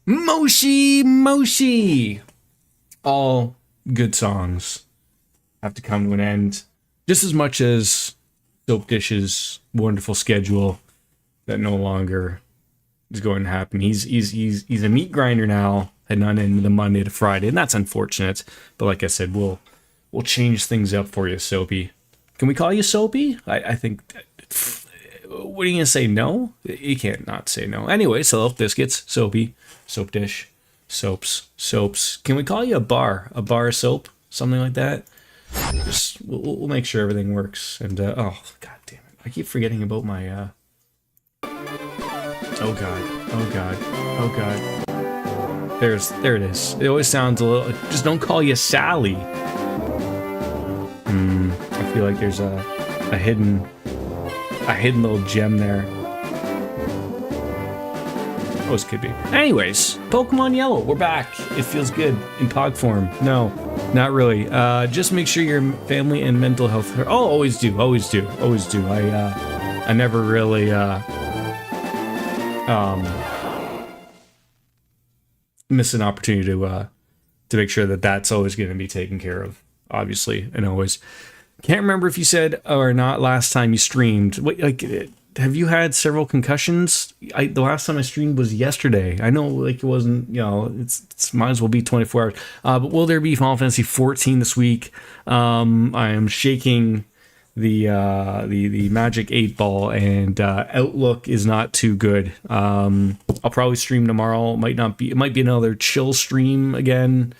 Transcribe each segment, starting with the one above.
Moshi Moshi. All good songs have to come to an end, just as much as Soap Dish's wonderful schedule that no longer is going to happen. He's a meat grinder now, heading on into the Monday to Friday, and that's unfortunate. But like I said, we'll change things up for you, Soapy. Can we call you Soapy? I think. What are you gonna say? No, you can't not say no. Anyway, Self Biscuits, Soapy, Soap Dish, soaps. Can we call you a bar soap, something like that? Just we'll make sure everything works. And oh god damn it, I keep forgetting about my. Oh god. There it is. It always sounds a little. Just don't call you Sally. I feel like there's a hidden little gem there. Always could be. Anyways, Pokemon Yellow, we're back. It feels good in Pog form. No, not really. Just make sure your family and mental health. Oh, always do. I never really miss an opportunity to make sure that that's always going to be taken care of. Obviously, and always. Can't remember if you said or not last time you streamed. Wait, like, have you had several concussions? The last time I streamed was yesterday. I know, like, it wasn't, it's might as well be 24 hours. But will there be Final Fantasy 14 this week? I am shaking the Magic 8 Ball, and outlook is not too good. I'll probably stream tomorrow. It might be another chill stream again.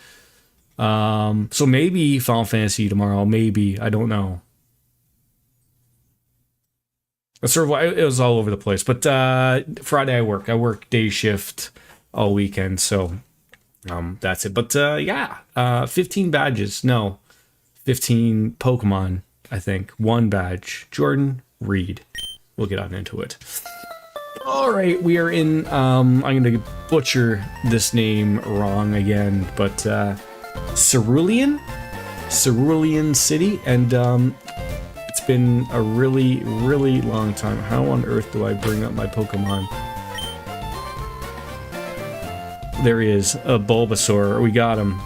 So maybe Final Fantasy tomorrow, maybe, I don't know. It was all over the place, but Friday I work day shift all weekend, so that's it. But 15 badges, no, 15 Pokemon, I think, 1 badge. Jordan Reed. We'll get on into it. All right, we are in. I'm gonna butcher this name wrong again, but Cerulean City, and it's been a really long time. How on earth do I bring up my Pokemon? There he is, a Bulbasaur. We got him.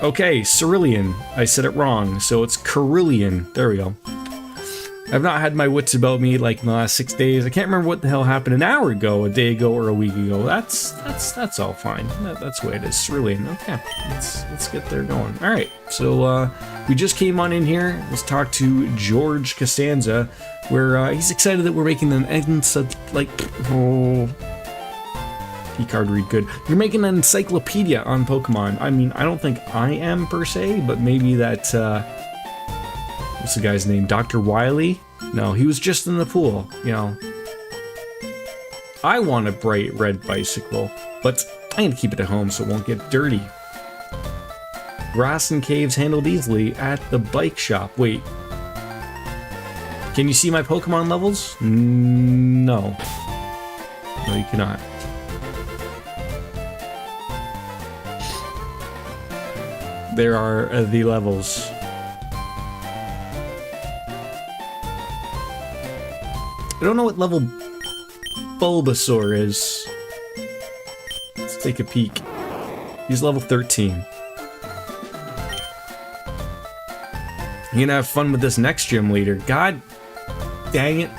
Okay, Cerulean. I said it wrong, so it's Cerulean. There we go. I've not had my wits about me like in the last 6 days. I can't remember what the hell happened an hour ago, a day ago, or a week ago. That's all fine. That's the way it is. Cerulean. Okay, let's get there going. All right, so we just came on in here. Let's talk to George Costanza, where he's excited that we're making an P-card read good. You're making an encyclopedia on Pokemon. I mean, I don't think I am per se, but maybe that. What's the guy's name? Dr. Wily? No, he was just in the pool, I want a bright red bicycle, but I'm gonna keep it at home so it won't get dirty. Grass and caves handled easily at the bike shop. Wait. Can you see my Pokemon levels? No. No, you cannot. There are the levels. I don't know what level Bulbasaur is. Let's take a peek. He's level 13. You're gonna have fun with this next gym leader. God dang it.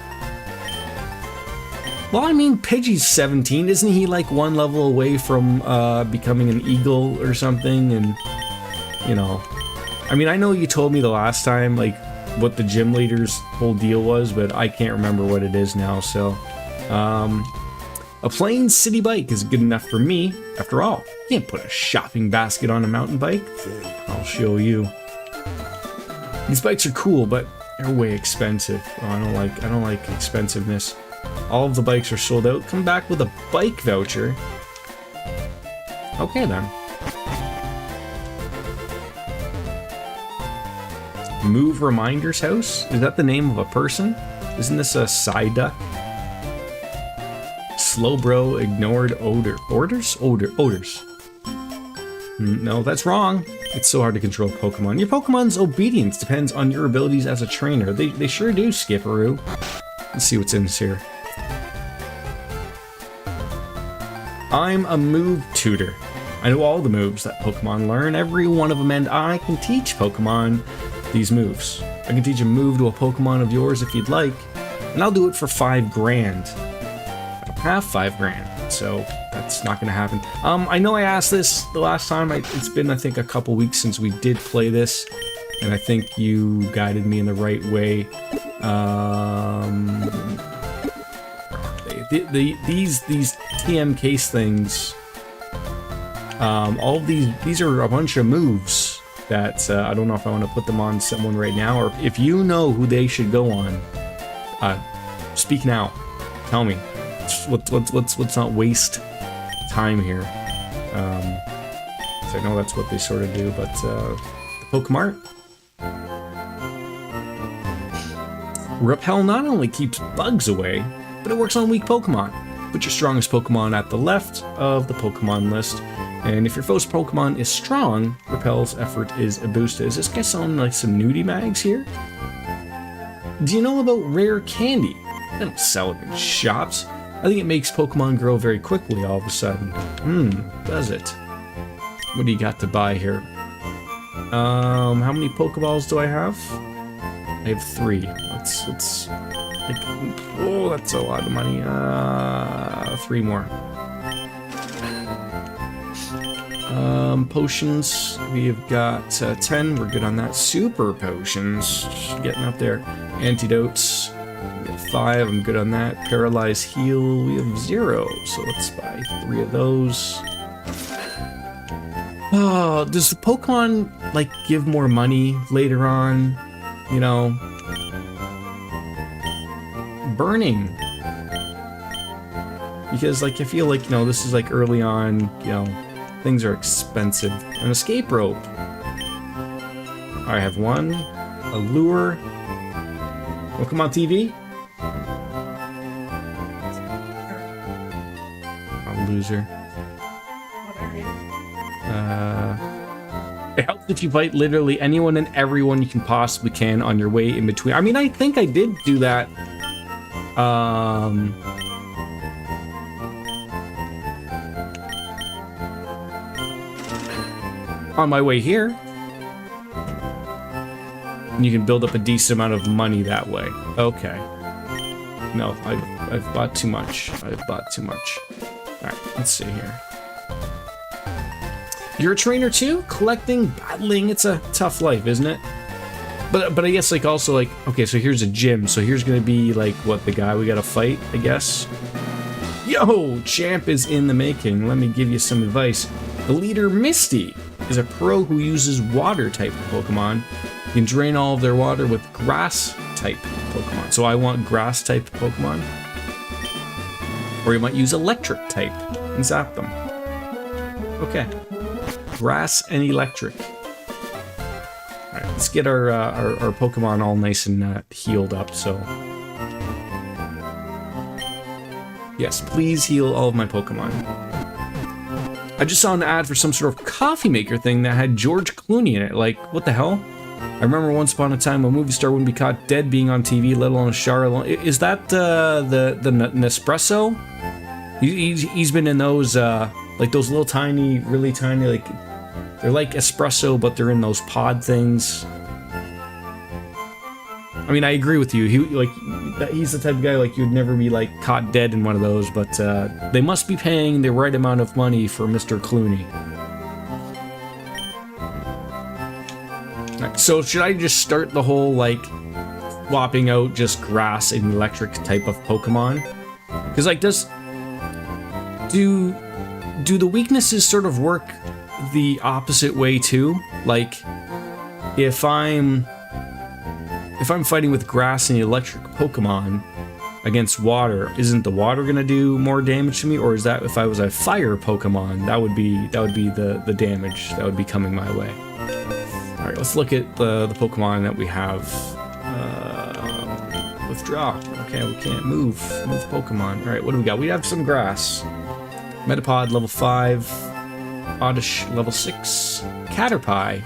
Well, I mean, Pidgey's 17. Isn't he like one level away from becoming an eagle or something? And, I mean, I know you told me the last time, like, what the gym leader's whole deal was, but I can't remember what it is now, so a plain city bike is good enough for me. After all, you can't put a shopping basket on a mountain bike. I'll show you. These bikes are cool, but they're way expensive. Oh, I don't like expensiveness. All of the bikes are sold out. Come back with a bike voucher. Okay then. Move Reminder's house? Is that the name of a person? Isn't this a Psyduck? Slowbro ignored orders? No, that's wrong. It's so hard to control Pokemon. Your Pokemon's obedience depends on your abilities as a trainer. They sure do, Skipperoo. Let's see what's in this here. I'm a move tutor. I know all the moves that Pokemon learn, every one of them, and I can teach Pokemon these moves. I can teach a move to a Pokemon of yours if you'd like, and I'll do it for 5 grand. I don't have 5 grand, so that's not gonna happen. I know I asked this the last time. It's been, I think, a couple weeks since we did play this, and I think you guided me in the right way. These TM case things, all of these are a bunch of moves that I don't know if I want to put them on someone right now, or if you know who they should go on, speak now. Tell me. Let's not waste time here. So I know that's what they sort of do, but the Pokemart. Repel not only keeps bugs away, but it works on weak Pokemon. Put your strongest Pokemon at the left of the Pokemon list, and if your foe's Pokemon is strong, Repel's effort is boosted. Is this guy selling like some nudie mags here? Do you know about rare candy? They don't sell it in shops. I think it makes Pokemon grow very quickly all of a sudden. Does it? What do you got to buy here? How many Pokeballs do I have? I have 3. Let's like, oh, that's a lot of money. 3 more. Potions, we have got 10. We're good on that. Super potions, getting up there. Antidotes, we have 5. I'm good on that. Paralyze heal, we have 0. So let's buy 3 of those. Oh, does the Pokemon like give more money later on? You know, burning. Because like I feel like, you know, this is like early on, you know, things are expensive. An escape rope. I have 1. A lure. Oh, come on, TV. I'm a loser. It helps if you fight literally anyone and everyone you can possibly can on your way in between. I mean, I think I did do that. On my way here. And you can build up a decent amount of money that way. Okay. No, I've bought too much. I've bought too much. Alright, let's see here. You're a trainer too? Collecting, battling, it's a tough life, isn't it? But I guess like also like, okay, so here's a gym. So here's gonna be like, what, the guy we gotta fight, I guess? Yo, champ is in the making. Let me give you some advice. The leader, Misty, is a pro who uses water-type Pokemon. You can drain all of their water with grass-type Pokemon. So I want grass-type Pokemon. Or you might use electric-type and zap them. Okay. Grass and electric. Alright, let's get our Pokemon all nice and healed up, so... Yes, please heal all of my Pokemon. I just saw an ad for some sort of coffee maker thing that had George Clooney in it. Like, what the hell? I remember once upon a time a movie star wouldn't be caught dead being on TV, let alone a shower alone. Is that the Nespresso? He's been in those, like those little tiny, really tiny, like, they're like espresso, but they're in those pod things. I mean, I agree with you. He's the type of guy like you'd never be like caught dead in one of those, but they must be paying the right amount of money for Mr. Clooney. Right, so should I just start the whole like swapping out just grass and electric type of Pokemon? Because like do the weaknesses sort of work the opposite way too? Like if I'm fighting with grass and electric Pokemon against water, isn't the water gonna do more damage to me, or is that if I was a fire Pokemon, that would be the damage that would be coming my way? All right, let's look at the Pokemon that we have. Withdraw. Okay, we can't move Pokemon. All right, what do we got? We have some grass. Metapod level 5, Oddish level 6, Caterpie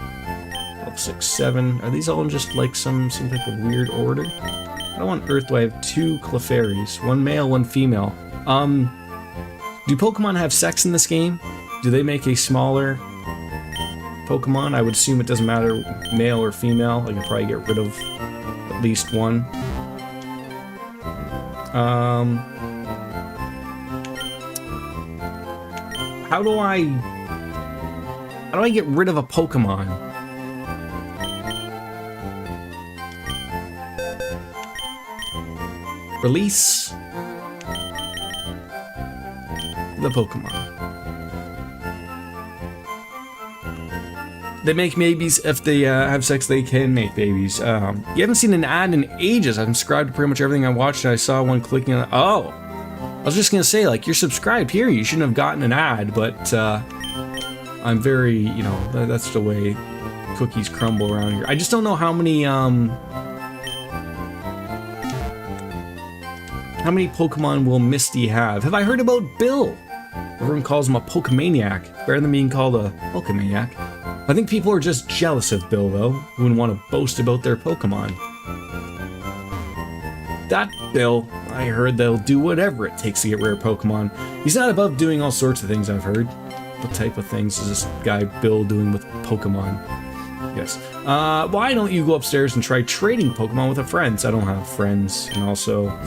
level 6, 7. Are these all in just like some type of weird order? What on earth do I have 2 Clefairies? 1 male, 1 female. Do Pokemon have sex in this game? Do they make a smaller Pokemon? I would assume it doesn't matter male or female. I can probably get rid of at least one. How do I get rid of a Pokemon? Release the Pokemon. They make babies. If they have sex, they can make babies. You haven't seen an ad in ages. I'm subscribed to pretty much everything I watched, and I saw one clicking on. Oh, I was just gonna say, like, you're subscribed here. You shouldn't have gotten an ad, but I'm very, you know, that's the way cookies crumble around here. I just don't know how many Pokemon will Misty have? Have I heard about Bill? Everyone calls him a Pokemaniac, better than being called a Pokemaniac. I think people are just jealous of Bill, though, who wouldn't want to boast about their Pokemon. That Bill, I heard they'll do whatever it takes to get rare Pokemon. He's not above doing all sorts of things, I've heard. What type of things is this guy Bill doing with Pokemon? Yes. Why don't you go upstairs and try trading Pokemon with a friend? I don't have friends, and also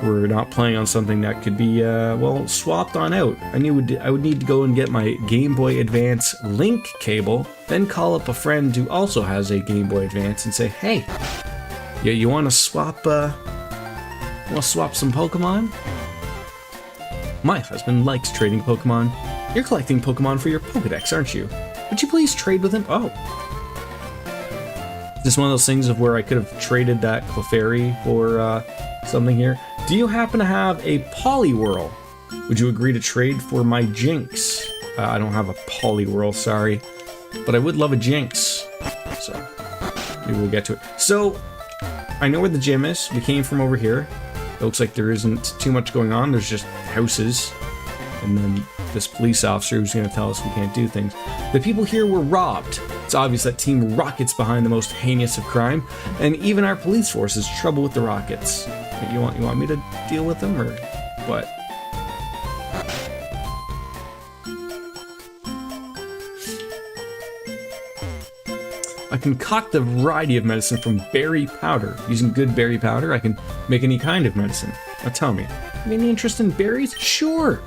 we're not playing on something that could be, well, swapped on out. I would need to go and get my Game Boy Advance link cable, then call up a friend who also has a Game Boy Advance and say, hey, yeah, you want to swap some Pokemon? My husband likes trading Pokemon. You're collecting Pokemon for your Pokedex, aren't you? Would you please trade with him? Oh. Is this one of those things of where I could have traded that Clefairy for something here? Do you happen to have a Poliwhirl? Would you agree to trade for my Jinx? I don't have a Poliwhirl, sorry. But I would love a Jinx. So, maybe we'll get to it. So, I know where the gym is. We came from over here. It looks like there isn't too much going on. There's just houses. And then this police officer who's going to tell us we can't do things. The people here were robbed. It's obvious that Team Rocket's behind the most heinous of crime. And even our police force has trouble with the Rockets. You want me to deal with them, or what? I concoct a variety of medicine from berry powder. Using good berry powder, I can make any kind of medicine. Now tell me, have any interest in berries? Sure.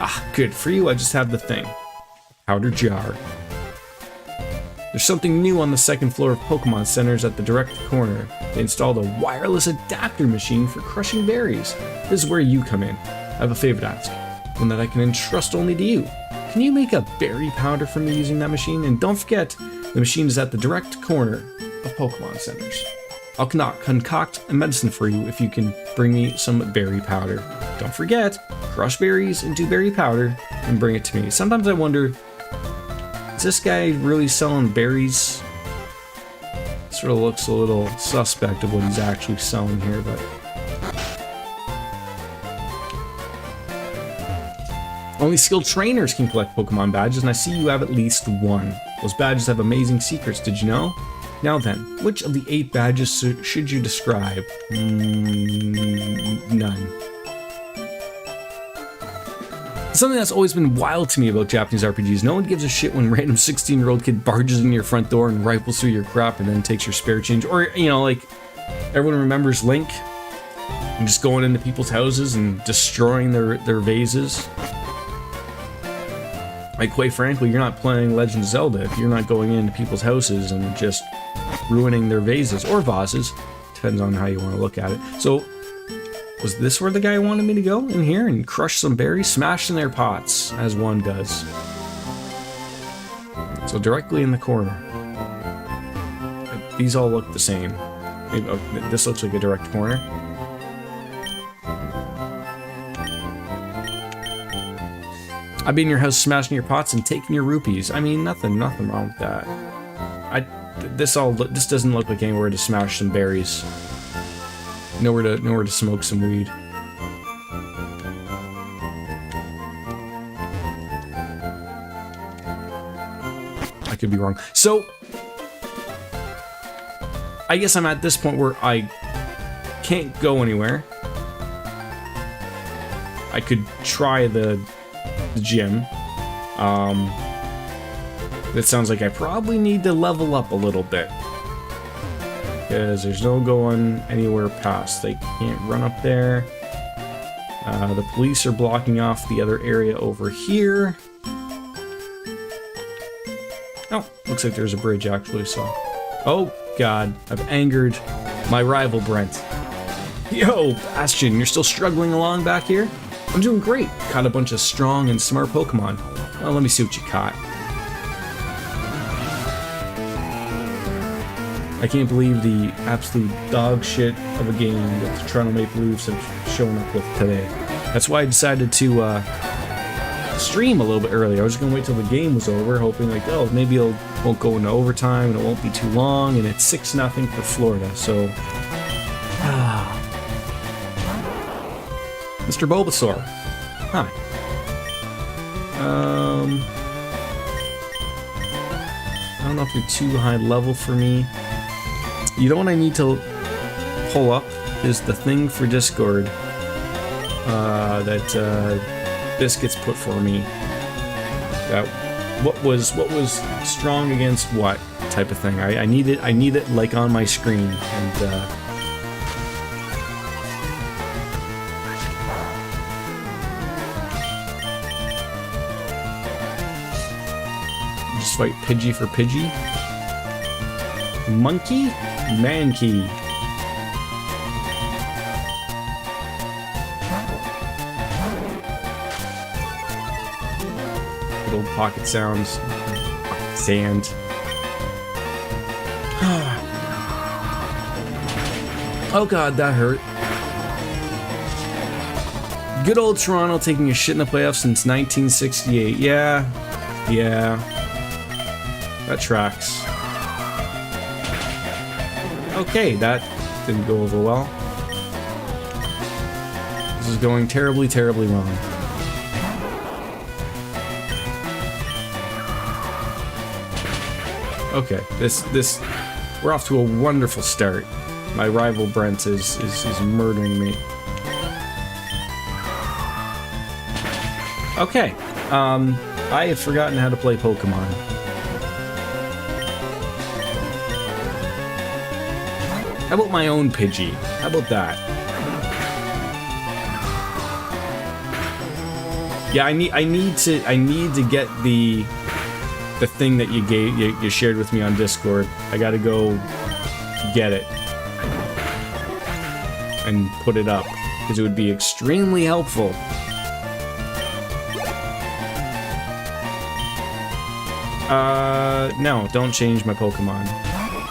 Ah, good for you. I just have the thing. Powder jar. There's something new on the second floor of Pokemon Centers at the direct corner. They installed a wireless adapter machine for crushing berries. This is where you come in. I have a favor to ask, one that I can entrust only to you. Can you make a berry powder for me using that machine? And don't forget, the machine is at the direct corner of Pokemon Centers. I'll concoct a medicine for you if you can bring me some berry powder. Don't forget, crush berries into berry powder and bring it to me. Sometimes I wonder, is this guy really selling berries? Sort of looks a little suspect of what he's actually selling here, but only skilled trainers can collect Pokemon badges, and I see you have at least one. Those badges have amazing secrets, did you know? Now then, which of the 8 badges should you describe? None. Something that's always been wild to me about Japanese RPGs, no one gives a shit when a random 16-year-old kid barges in your front door and rifles through your crap and then takes your spare change. Or, you know, like, everyone remembers Link and just going into people's houses and destroying their vases. Like, quite frankly, you're not playing Legend of Zelda if you're not going into people's houses and just ruining their vases or vases. Depends on how you want to look at it. So, was this where the guy wanted me to go? In here and crush some berries, smash in their pots, as one does. So directly in the corner. These all look the same. Maybe, oh, this looks like a direct corner. I'd be in your house smashing your pots and taking your rupees. I mean, nothing wrong with that. This doesn't look like anywhere to smash some berries. Nowhere to smoke some weed. I could be wrong. So, I guess I'm at this point where I can't go anywhere. I could try the the gym. It sounds like I probably need to level up a little bit. Because there's no going anywhere past. They can't run up there. The police are blocking off the other area over here. Oh, looks like there's a bridge actually, so... Oh, God. I've angered my rival, Brent. Yo, Bastion, you're still struggling along back here? I'm doing great. Caught a bunch of strong and smart Pokemon. Well, let me see what you caught. I can't believe the absolute dog shit of a game that the Toronto Maple Leafs have shown up with today. That's why I decided to stream a little bit earlier. I was gonna wait till the game was over, hoping like, oh, maybe it won't go into overtime and it won't be too long, and it's 6-0 for Florida, so... Mr. Bulbasaur. Hi. I don't know if you're too high level for me. You know what I need to pull up is the thing for Discord that Biscuits put for me. That what was strong against what type of thing. I need it like on my screen, and just fight Pidgey for Pidgey. Monkey? Mankey. Good old pocket sounds. Sand. Oh god, that hurt. Good old Toronto taking a shit in the playoffs since 1968. Yeah. That tracks. Okay, that didn't go over well. This is going terribly, terribly wrong. Okay, this we're off to a wonderful start. My rival Brent is murdering me. Okay, I had forgotten how to play Pokemon. How about my own Pidgey? How about that? Yeah, I need to get the thing that you shared with me on Discord. I gotta go get it and put it up because it would be extremely helpful. No, don't change my Pokemon.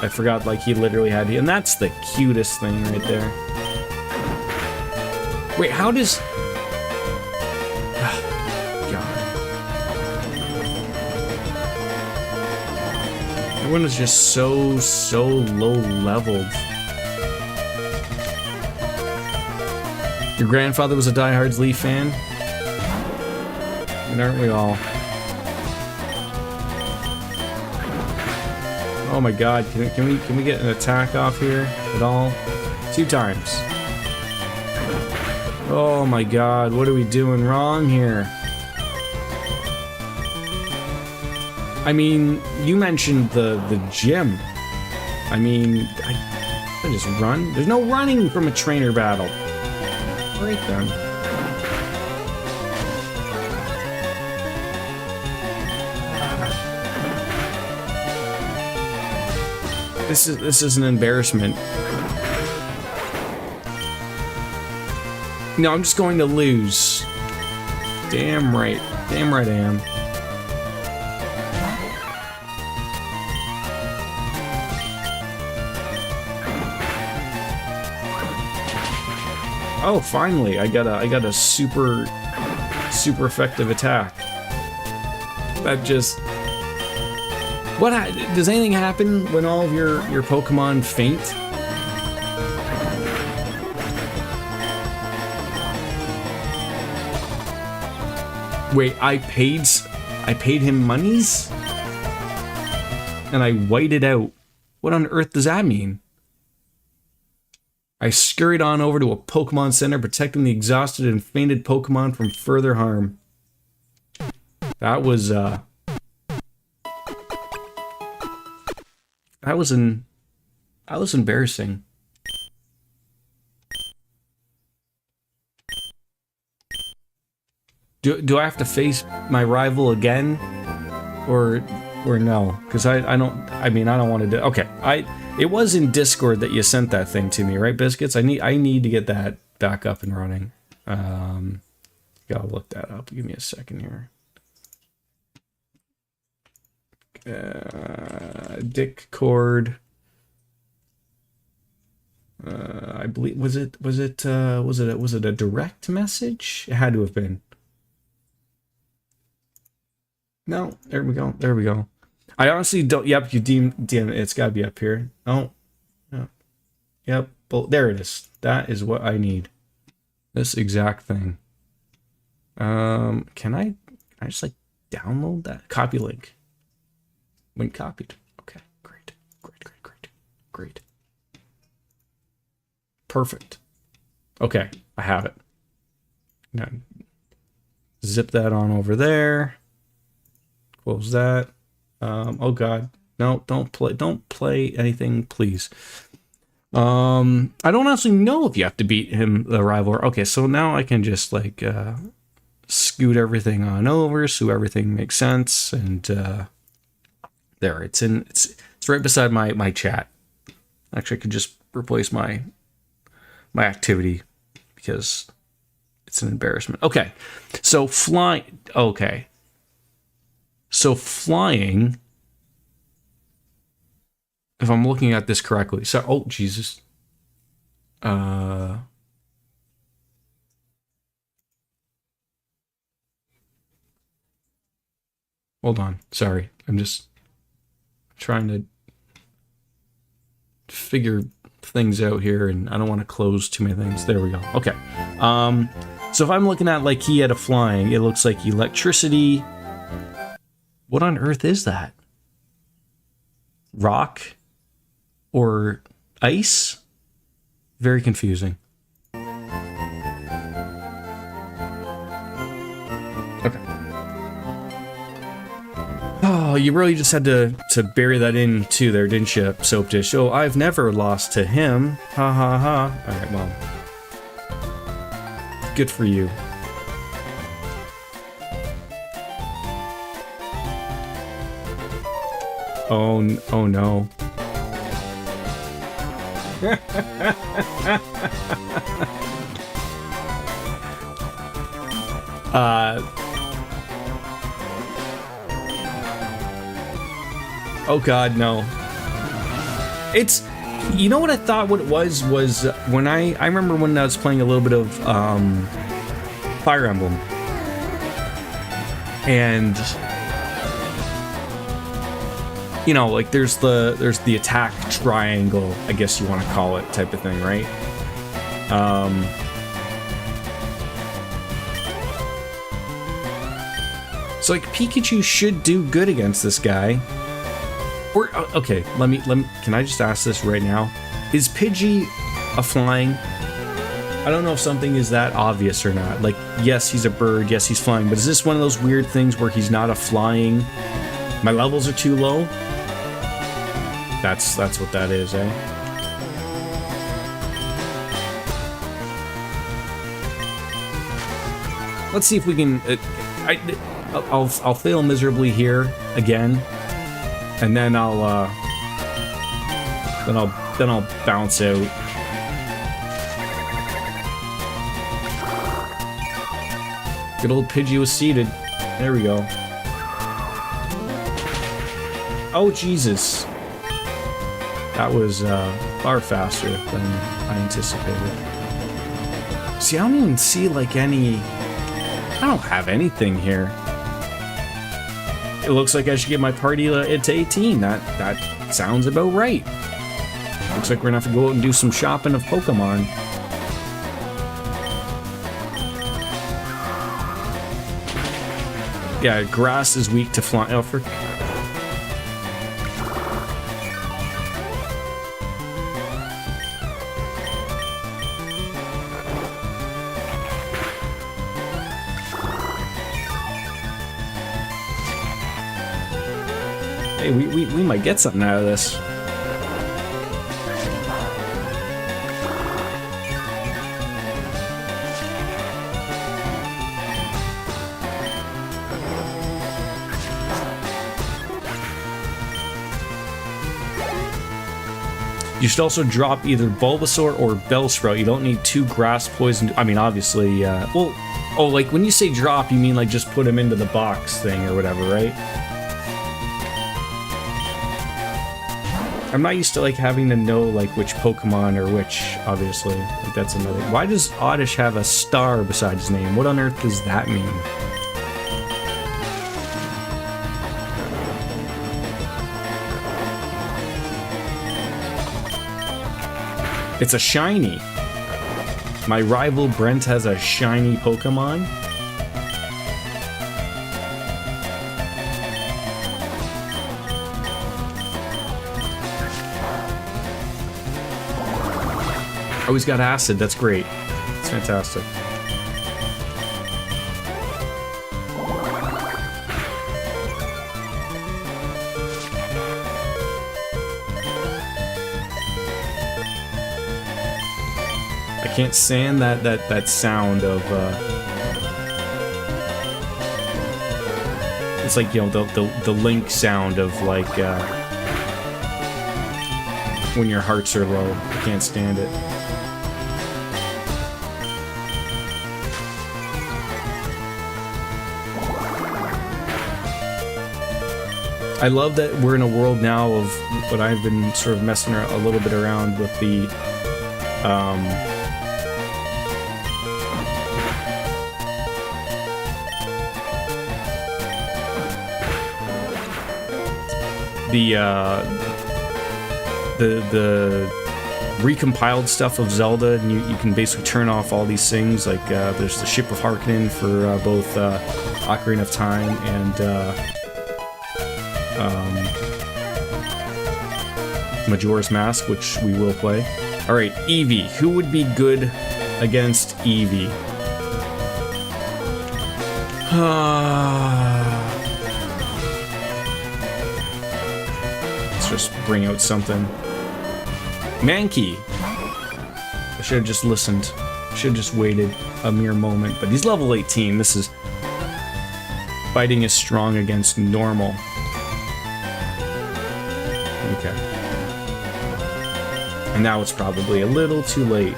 I forgot, like, he literally had... And that's the cutest thing right there. Wait, how does... God. Everyone is just so low-leveled. Your grandfather was a diehard Leaf fan? And aren't we all? Oh my god, can we get an attack off here at all? 2 times. Oh my god, what are we doing wrong here? I mean, you mentioned the gym. I mean, I just run? There's no running from a trainer battle. Right then. This is an embarrassment. No, I'm just going to lose. Damn right I am. Oh, finally, I got a super effective attack. That just... What does anything happen when all of your Pokemon faint? Wait, I paid him monies? And I whited out. What on earth does that mean? I scurried on over to a Pokemon Center, protecting the exhausted and fainted Pokemon from further harm. That was that was embarrassing. Do I have to face my rival again, or no? Because I don't want to do. Okay, it was in Discord that you sent that thing to me, right, Biscuits? I need to get that back up and running. Gotta look that up. Give me a second here. Discord. I believe was it a direct message? It had to have been. No, there we go. There we go. I honestly don't. Yep, you DM. It's got to be up here. Oh, yeah. Yep. Well, there it is. That is what I need. This exact thing. Can I just like download that? Copy link. Link copied. Okay, great. Perfect. Okay, I have it. Now, zip that on over there. Close that. Oh God, no! Don't play anything, please. I don't actually know if you have to beat him, the rival. Okay, so now I can just like scoot everything on over, so everything makes sense, and there it's right beside my chat. Actually, I could just replace my activity because it's an embarrassment. Okay, so flying. Okay. So flying, if I'm looking at this correctly, so, oh, Jesus. Hold on, sorry. I'm just trying to figure things out here, and I don't want to close too many things. There we go. Okay. So if I'm looking at like key out of flying, it looks like electricity. What on earth is that? Rock or ice? Very confusing. Okay. Oh, you really just had to bury that in too there, didn't you, Soap Dish? Oh, I've never lost to him. Ha ha ha. Alright, well. Good for you. Oh no. Oh God, no. It's, you know what I thought what it was when I remember when I was playing a little bit of Fire Emblem, and you know, like there's the attack triangle, I guess you want to call it, type of thing, right? So like Pikachu should do good against this guy. Or okay, let me can I just ask this right now? Is Pidgey a flying? I don't know if something is that obvious or not. Like, yes, he's a bird, yes, he's flying, but is this one of those weird things where he's not a flying? My levels are too low? That's what that is, eh? Let's see if we can. I'll fail miserably here again, and then I'll bounce out. Good old Pidgey was seated. There we go. Oh Jesus. That was far faster than I anticipated. See, I don't even see like any... I don't have anything here. It looks like I should get my party to 18. That sounds about right. Looks like we're gonna have to go out and do some shopping of Pokemon. Yeah, grass is weak to flying. Oh, for... Hey, we might get something out of this. You should also drop either Bulbasaur or Bellsprout. You don't need 2 grass poison. I mean, obviously, well, oh, like when you say drop, you mean like just put them into the box thing or whatever, right? I'm not used to like having to know like which Pokemon or which, obviously. Like that's another. Why does Oddish have a star beside his name? What on earth does that mean? It's a shiny. My rival Brent has a shiny Pokemon. Oh, he's got acid. That's great. It's fantastic. I can't stand that sound of it's like, you know, the Link sound of like when your hearts are low. I can't stand it. I love that we're in a world now of what I've been sort of messing a little bit around with the recompiled stuff of Zelda, and you can basically turn off all these things. Like there's the Ship of Harkonnen for both Ocarina of Time and Majora's Mask, which we will play. All right, Eevee. Who would be good against Eevee? Let's just bring out something. Mankey. I should have just listened. Should have just waited a mere moment. But he's level 18. This is... Fighting is strong against normal. Okay. And now it's probably a little too late.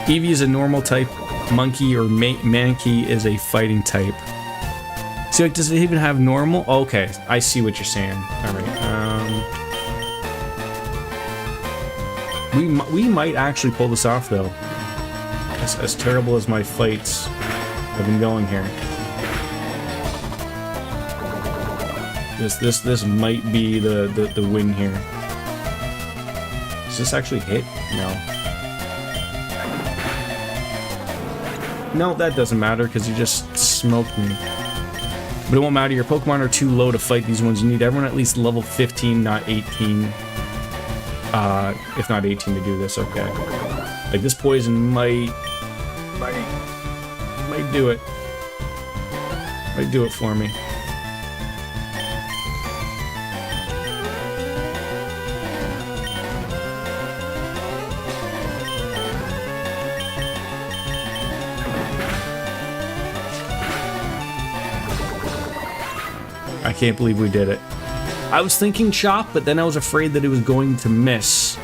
Eevee is a normal type. Monkey or Mankey is a fighting type. See, like, does it even have normal? Oh, okay, I see what you're saying. All right. We might actually pull this off though. As terrible as my fights have been going here. This might be the win here. Does this actually hit? No. No, that doesn't matter because you just smoked me. But it won't matter. Your Pokemon are too low to fight these ones. You need everyone at least level 15, not 18. If not 18 to do this, okay. Like this poison might do it. Might do it for me. I can't believe we did it. I was thinking chop, but then I was afraid that it was going to miss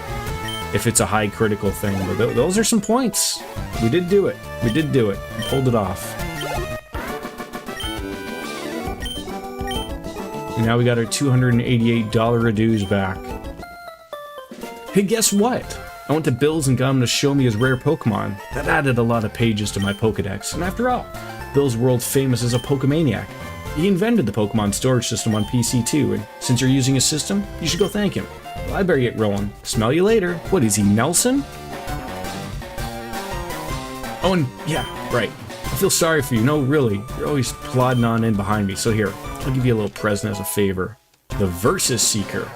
if it's a high critical thing. But those are some points. We did do it. We did do it. We pulled it off. And now we got our $288 dues back. Hey, guess what? I went to Bill's and got him to show me his rare Pokemon. That added a lot of pages to my Pokedex. And after all, Bill's world famous as a Pokemaniac. He invented the Pokemon storage system on PC too, and since you're using his system, you should go thank him. Well, I better get rolling. Smell you later. What is he, Nelson? Oh, and yeah, right. I feel sorry for you. No, really. You're always plodding on in behind me. So here, I'll give you a little present as a favor. The Versus Seeker.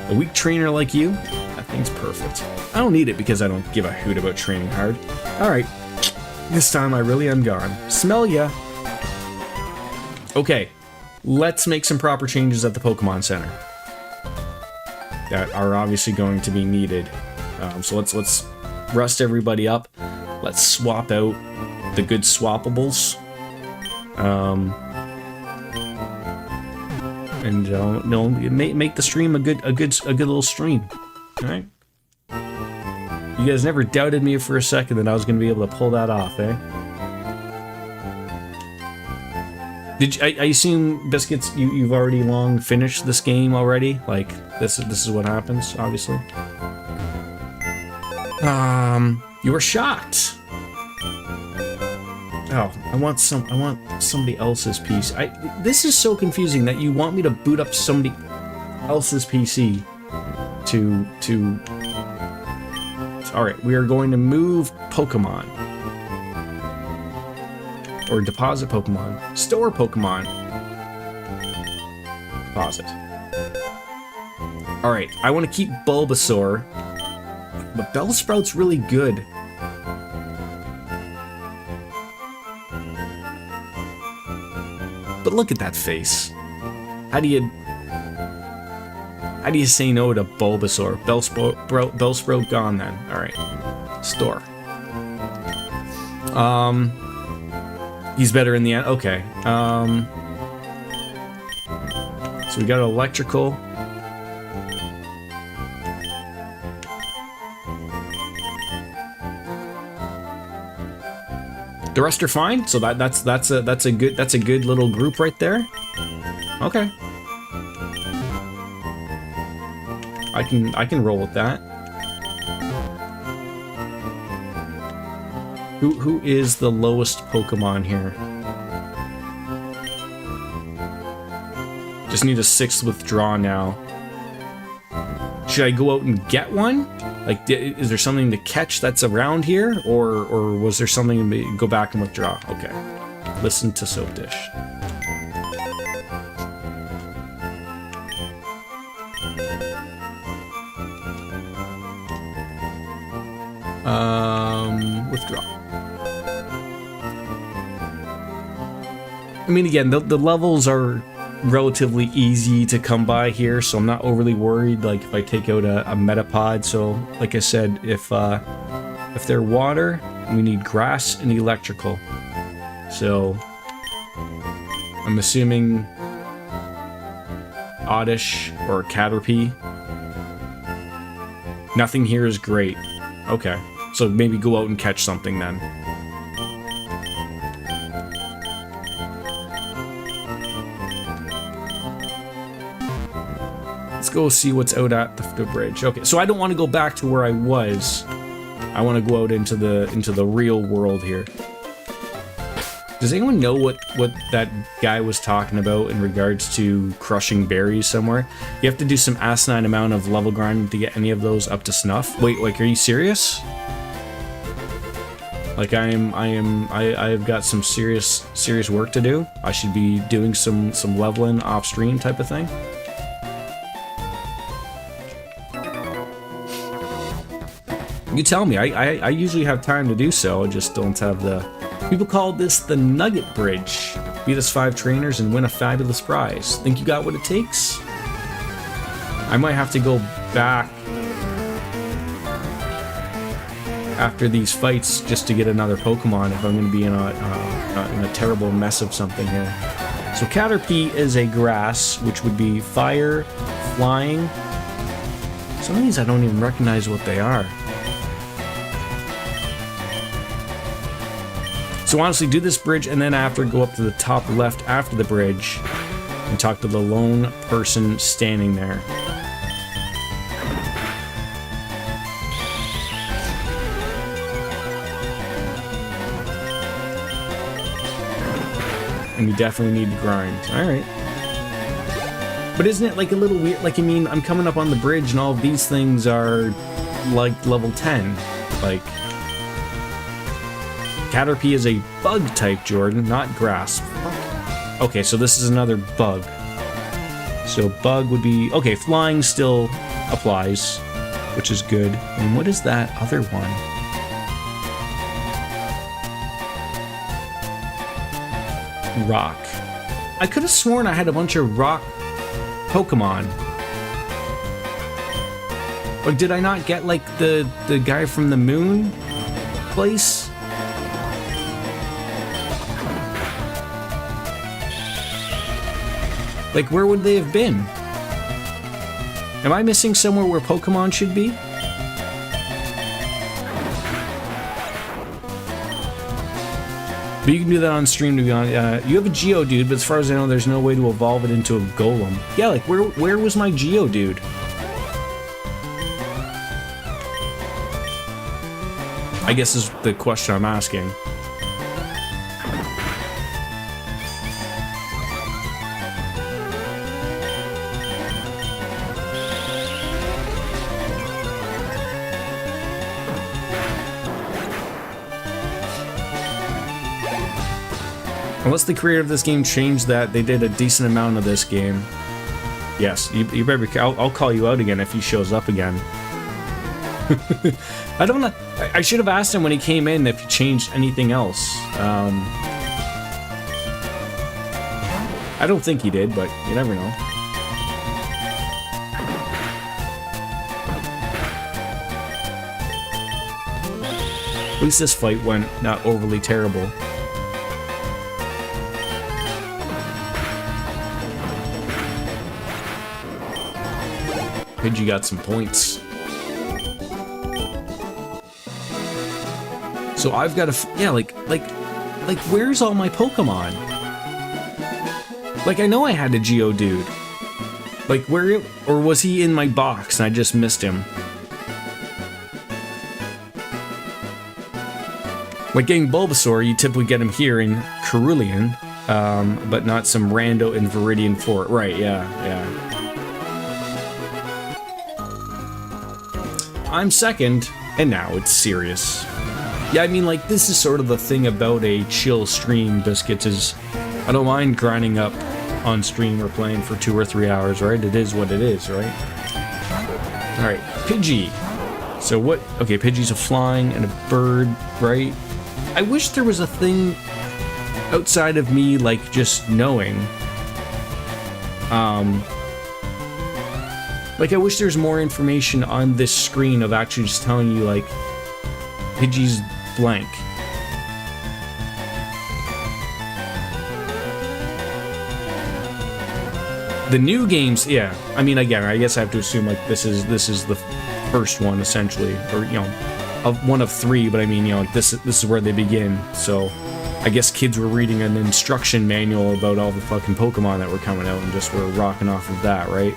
A weak trainer like you? That thing's perfect. I don't need it because I don't give a hoot about training hard. Alright. This time I really am gone. Smell ya. Okay. Let's make some proper changes at the Pokemon Center. That are obviously going to be needed. So let's rust everybody up. Let's swap out the good swappables. And make the stream a good little stream. All right. You guys never doubted me for a second that I was going to be able to pull that off, eh? I assume, Biscuits, you've already long finished this game already? Like, this is what happens, obviously. You were shocked. Oh, I want somebody else's PC. This is so confusing that you want me to boot up somebody else's PC to Alright, we are going to move Pokemon. Or deposit Pokemon. Store Pokemon. Deposit. Alright, I want to keep Bulbasaur. But Bellsprout's really good. But look at that face. How do you say no to Bulbasaur? Bellsprout gone then. Alright. Store. He's better in the end. Okay. So we got electrical. The rest are fine. So that's a good little group right there. Okay. I can roll with that. Who is the lowest Pokemon here? Just need a 6th withdraw now. Should I go out and get one? Like, is there something to catch that's around here? Or was there something to go back and withdraw? Okay. Listen to Soap Dish. Withdraw. I mean, again, the levels are relatively easy to come by here, so I'm not overly worried, like, if I take out a Metapod. So, like I said, if they're water, we need grass and electrical. So, I'm assuming Oddish or Caterpie. Nothing here is great. Okay, so maybe go out and catch something then. Let's go see what's out at the bridge. Okay, so I don't want to go back to where I was. I want to go out into the real world here. Does anyone know what that guy was talking about in regards to crushing berries somewhere? You have to do some asinine amount of level grinding to get any of those up to snuff. Wait, like, are you serious? Like, I've got some serious work to do. I should be doing some leveling off stream type of thing. You tell me. I usually have time to do so. I just don't have the... People call this the Nugget Bridge. Beat us 5 trainers and win a fabulous prize. Think you got what it takes? I might have to go back after these fights just to get another Pokemon if I'm going to be in a terrible mess of something here. So Caterpie is a grass, which would be fire, flying. Some of these I don't even recognize what they are. So honestly, do this bridge, and then after, go up to the top left after the bridge and talk to the lone person standing there. And you definitely need to grind. Alright. But isn't it like a little weird? Like, I mean, I'm coming up on the bridge and all of these things are like level 10. Like... Caterpie is a bug type, Jordan, not grass. Okay, so this is another bug. So bug would be... Okay, flying still applies, which is good. And what is that other one? Rock. I could have sworn I had a bunch of rock Pokemon. Or did I not get, like, the guy from the moon place? Like, where would they have been? Am I missing somewhere where Pokemon should be? But you can do that on stream, to be honest. You have a Geodude, but as far as I know, there's no way to evolve it into a Golem. Yeah, like, where was my Geodude? I guess is the question I'm asking. Unless the creator of this game changed that, they did a decent amount of this game. Yes, you better be... I'll call you out again if he shows up again. I don't know. I should have asked him when he came in if he changed anything else. I don't think he did, but you never know. At least this fight went not overly terrible. Pidgey got some points. So I've got to, yeah, like, where's all my Pokemon? Like, I know I had a Geodude. Like, where, or was he in my box and I just missed him? Like, getting Bulbasaur, you typically get him here in Cerulean, but not some rando in Viridian Fort. Right, yeah. I'm second, and now it's serious. Yeah, I mean, like, this is sort of the thing about a chill stream, Biscuits, is I don't mind grinding up on stream or playing for 2 or 3 hours, right? It is what it is, right? Alright, Pidgey. So what? Okay, Pidgey's a flying and a bird, right? I wish there was a thing outside of me, like, just knowing. Like, I wish there's more information on this screen of actually just telling you, like, Pidgey's blank. The new games, yeah. I mean, again, I guess I have to assume, like, this is the first one, essentially. Or, you know, one of 3, but I mean, you know, this is where they begin. So, I guess kids were reading an instruction manual about all the fucking Pokemon that were coming out and just were rocking off of that, right?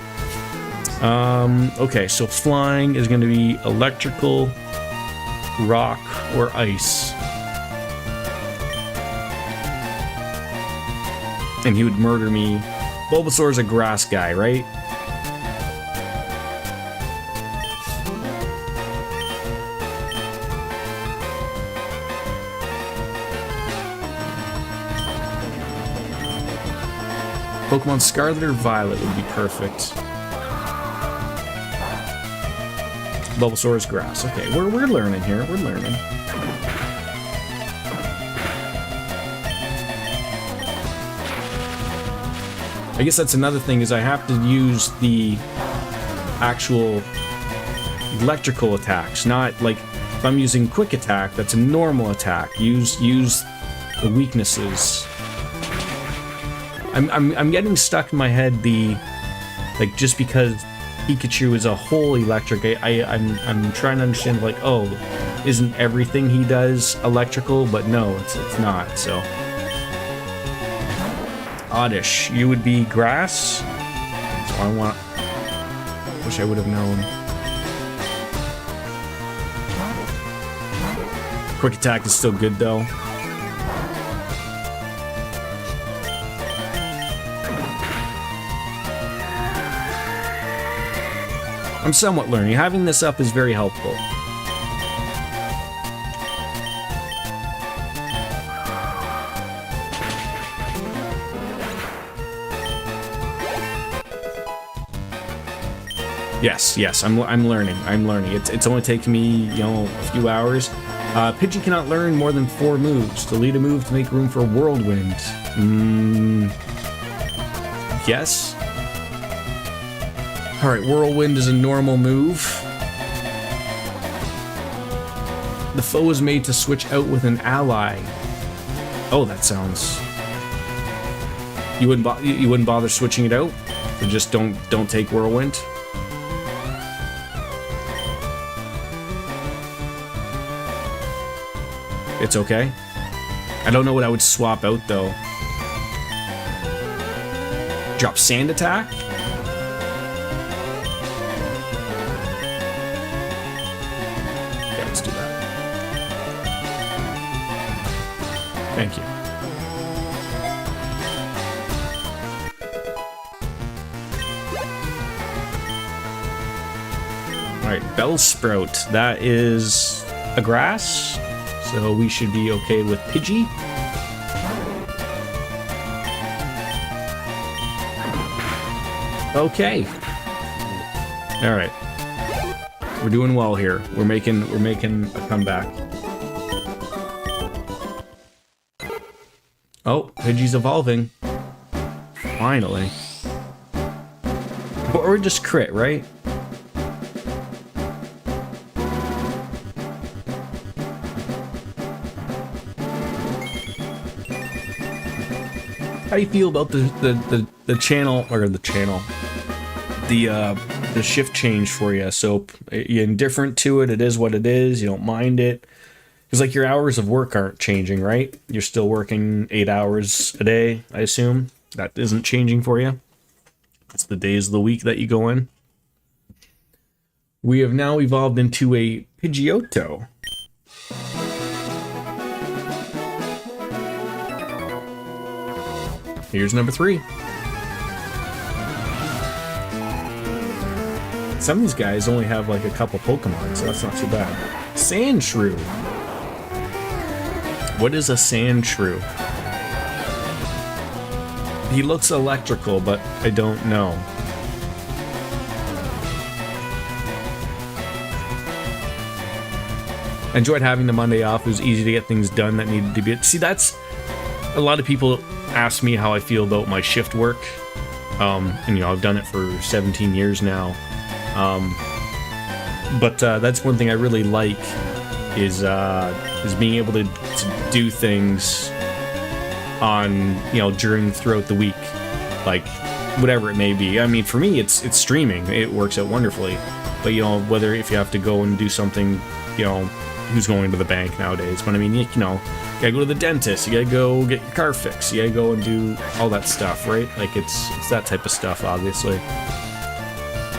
Okay, so flying is going to be electrical, rock, or ice. And he would murder me. Bulbasaur's a grass guy, right? Pokemon Scarlet or Violet would be perfect. Bulbasaur is grass. Okay, we're learning here. We're learning. I guess that's another thing, is I have to use the actual electrical attacks, not like if I'm using quick attack, that's a normal attack. Use the weaknesses. I'm getting stuck in my head, like, just because Pikachu is a whole electric, I'm trying to understand, like, oh, isn't everything he does electrical? But no, it's not, so. Oddish, you would be grass? So wish I would have known. Quick attack is still good, though. I'm somewhat learning. Having this up is very helpful. Yes, I'm learning. It's only taken me, a few hours. Pidgey cannot learn more than 4 moves. Delete a move to make room for Whirlwind. Yes. Alright, Whirlwind is a normal move. The foe is made to switch out with an ally. Oh, that sounds... You wouldn't bother switching it out? Or just don't take Whirlwind? It's okay. I don't know what I would swap out though. Drop Sand Attack? Yeah, let's do that. Thank you. Alright, Bellsprout. That is a grass. So we should be okay with Pidgey. Okay. All right. We're doing well here. We're making a comeback. Oh, Pidgey's evolving. Finally. Or just crit, right? How do you feel about the channel, or the channel, the shift change for you? So you're indifferent to it. It is what it is. You don't mind it. Because like your hours of work aren't changing, right? You're still working 8 hours a day, I assume. That isn't changing for you. It's the days of the week that you go in. We have now evolved into a Pidgeotto. Here's number 3. Some of these guys only have like a couple Pokemon, so that's not too bad. Sandshrew. What is a Sandshrew? He looks electrical, but I don't know. I enjoyed having the Monday off. It was easy to get things done that needed to be... See, that's... A lot of people ask me how I feel about my shift work. And, I've done it for 17 years now. But that's one thing I really like is being able to do things on, throughout the week. Like, whatever it may be. I mean, for me, it's streaming. It works out wonderfully. But, whether if you have to go and do something, who's going to the bank nowadays? But I mean, you gotta go to the dentist, you gotta go get your car fixed, you gotta go and do all that stuff, right? Like it's that type of stuff, obviously.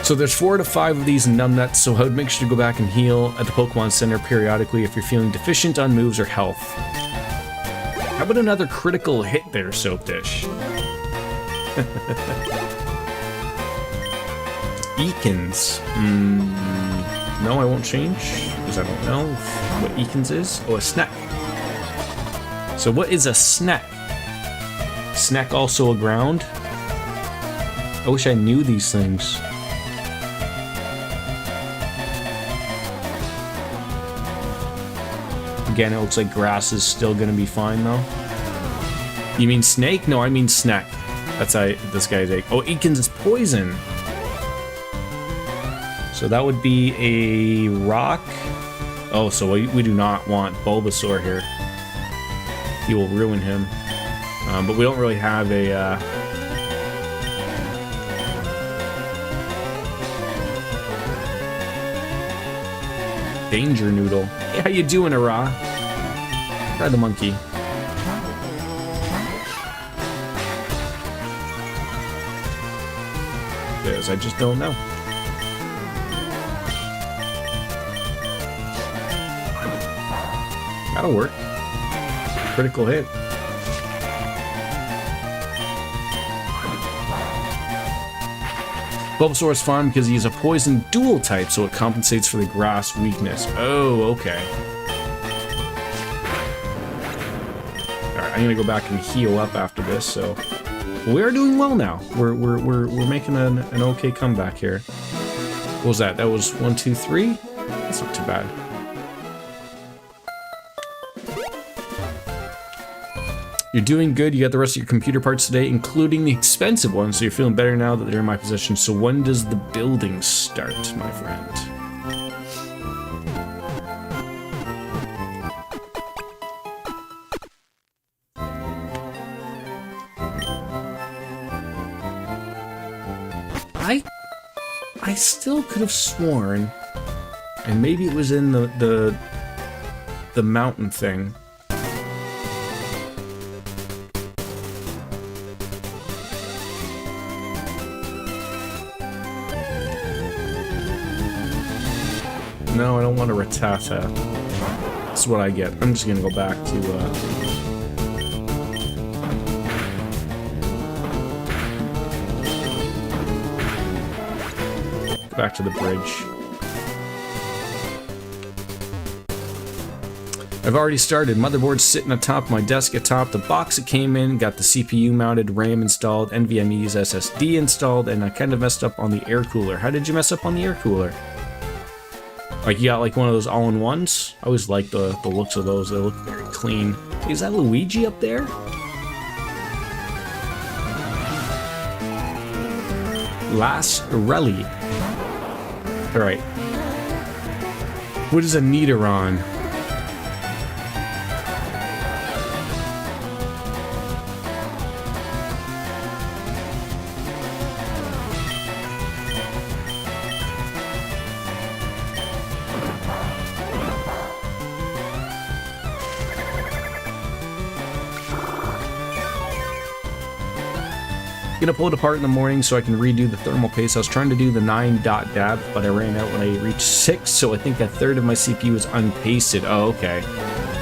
So there's 4 to 5 of these numbnuts, so I would make sure to go back and heal at the Pokemon Center periodically if you're feeling deficient on moves or health. How about another critical hit there, Soap Dish? Ekans. No, I won't change, because I don't know what Ekans is. Oh, a snack. So what is a snack? Snack also a ground? I wish I knew these things. Again, it looks like grass is still gonna be fine though. You mean snake? No, I mean snack. That's this guy's egg. Oh, Ekans is poison. So that would be a rock. Oh, so we do not want Bulbasaur here. He will ruin him. But we don't really have a... Danger Noodle. Hey, how you doing, Ara? Try the monkey. Because I just don't know. That'll work. Critical hit. Bulbasaur is fun because he's a poison dual type, so it compensates for the grass weakness. Oh, okay. Alright, I'm gonna go back and heal up after this, so... We are doing well now. We're making an okay comeback here. What was that? That was 1, 2, 3? That's not too bad. You're doing good. You got the rest of your computer parts today, including the expensive ones, so you're feeling better now that they're in my possession. So when does the building start, my friend? I still could have sworn, and maybe it was in the mountain thing. No, I don't want a Rattata. That's what I get. I'm just gonna go back to back to the bridge. I've already started. Motherboard's sitting atop my desk atop the box it came in, got the CPU mounted, RAM installed, NVMe's SSD installed, and I kind of messed up on the air cooler. How did you mess up on the air cooler? Like, you got like one of those all-in-ones? I always like the looks of those. They look very clean. Is that Luigi up there? Las Rally. Alright. What is a Nidoron? Gonna pull it apart in the morning so I can redo the thermal paste. I was trying to do the 9-dot dab, but I ran out when I reached 6, so I think a third of my CPU is unpasted. Oh, okay.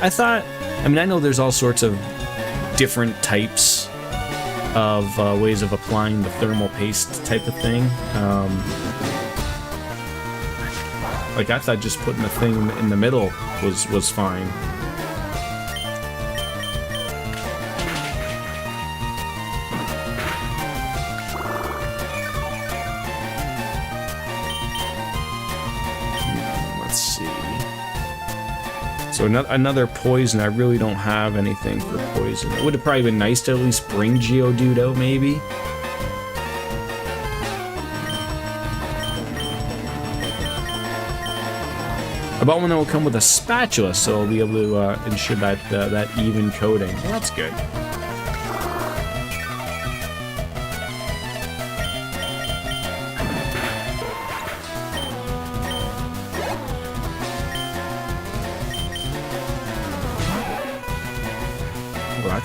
I thought, I mean, I know there's all sorts of different types of ways of applying the thermal paste type of thing. Like, I thought just putting the thing in the middle was fine. So another poison. I really don't have anything for poison. It would have probably been nice to at least bring Geodude out, maybe. I bought one that will come with a spatula, so I'll be able to ensure that that even coating. Well, that's good.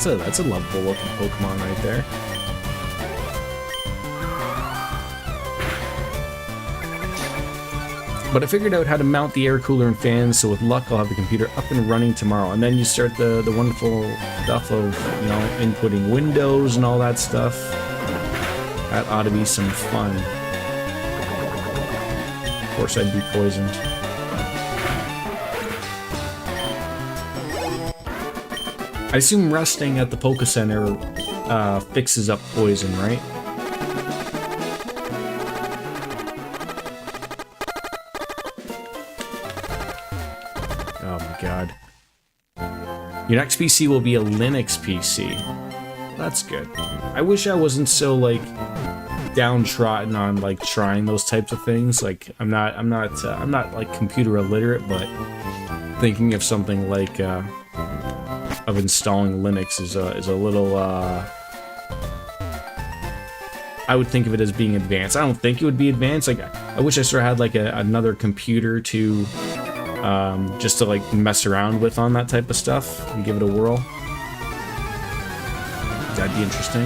That's a lovable looking Pokemon right there. But I figured out how to mount the air cooler and fans, so with luck I'll have the computer up and running tomorrow. And then you start the wonderful stuff of, you know, inputting Windows and all that stuff. That ought to be some fun. Of course I'd be poisoned. I assume resting at the Poké Center fixes up poison, right? Oh my god. Your next PC will be a Linux PC. That's good. I wish I wasn't so, like, downtrodden on, like, trying those types of things. Like, I'm not like computer illiterate, but thinking of something like of installing Linux is a little I would think of it as being advanced. I don't think it would be advanced. Like, I wish I sort of had like another computer to just to like mess around with on that type of stuff and give it a whirl. That'd be interesting.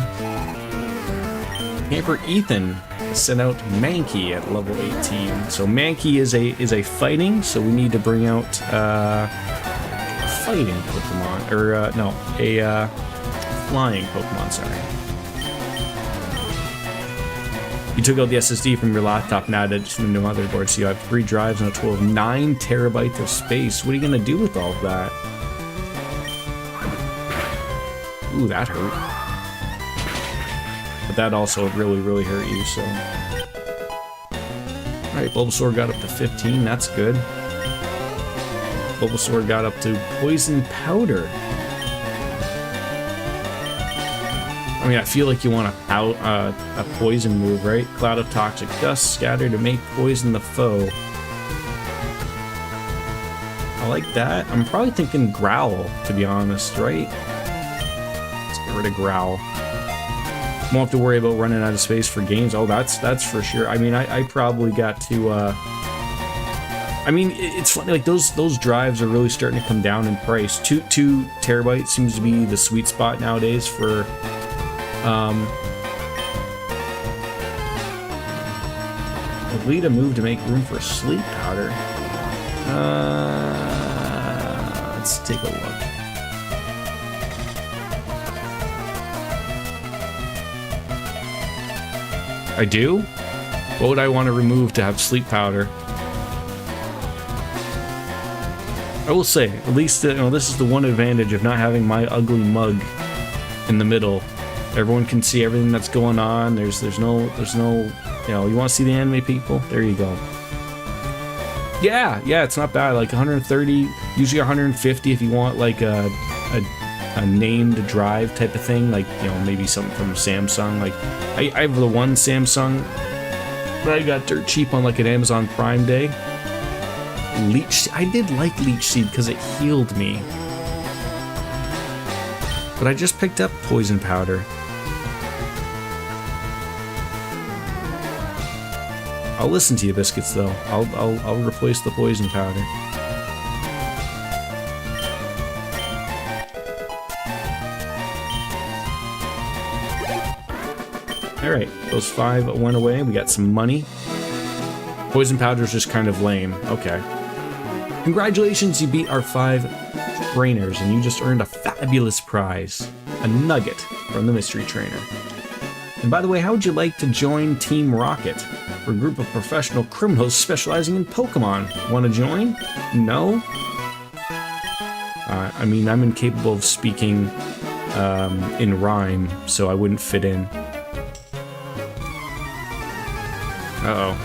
Camper Ethan sent out Mankey at level 18. So Mankey is a fighting, so we need to bring out fighting Pokemon, or no, a flying Pokemon, sorry. You took out the SSD from your laptop and added it to the new motherboard, so you have 3 drives and a total of 9 terabytes of space. What are you gonna do with all of that? Ooh, that hurt. But that also really hurt you, so... Alright, Bulbasaur got up to 15, that's good. Bulbasaur got up to Poison Powder. I mean, I feel like you want a poison move, right? Cloud of Toxic Dust, scatter to make poison the foe. I like that. I'm probably thinking Growl, to be honest, right? Let's get rid of Growl. Won't have to worry about running out of space for games. Oh, that's for sure. I mean, I probably got to... I mean, it's funny, like, those drives are really starting to come down in price. 2 terabytes seems to be the sweet spot nowadays for... Lead a move to make room for Sleep Powder. Let's take a look. I do? What would I want to remove to have Sleep Powder? I will say, at least you know, this is the one advantage of not having my ugly mug in the middle. Everyone can see everything that's going on. There's no, you know, you want to see the anime, people? There you go. Yeah, it's not bad. Like 130, usually 150 if you want like a named drive type of thing. Like, you know, maybe something from Samsung. Like, I have the one Samsung that I got dirt cheap on like an Amazon Prime Day. Leech, I did like Leech Seed because it healed me. But I just picked up Poison Powder. I'll listen to you, Biscuits, though. I'll replace the Poison Powder. Alright, those 5 went away. We got some money. Poison Powder's just kind of lame. Okay. Congratulations, you beat our 5 trainers, and you just earned a fabulous prize. A nugget from the mystery trainer. And by the way, how would you like to join Team Rocket? We're a group of professional criminals specializing in Pokemon. Want to join? No? I mean, I'm incapable of speaking in rhyme, so I wouldn't fit in. Uh-oh.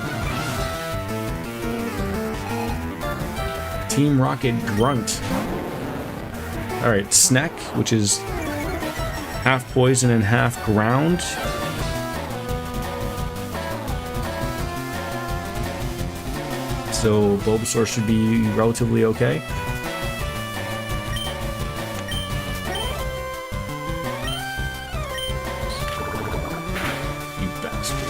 Team Rocket Grunt. Alright, Snack, which is half poison and half ground. So Bulbasaur should be relatively okay. You bastard.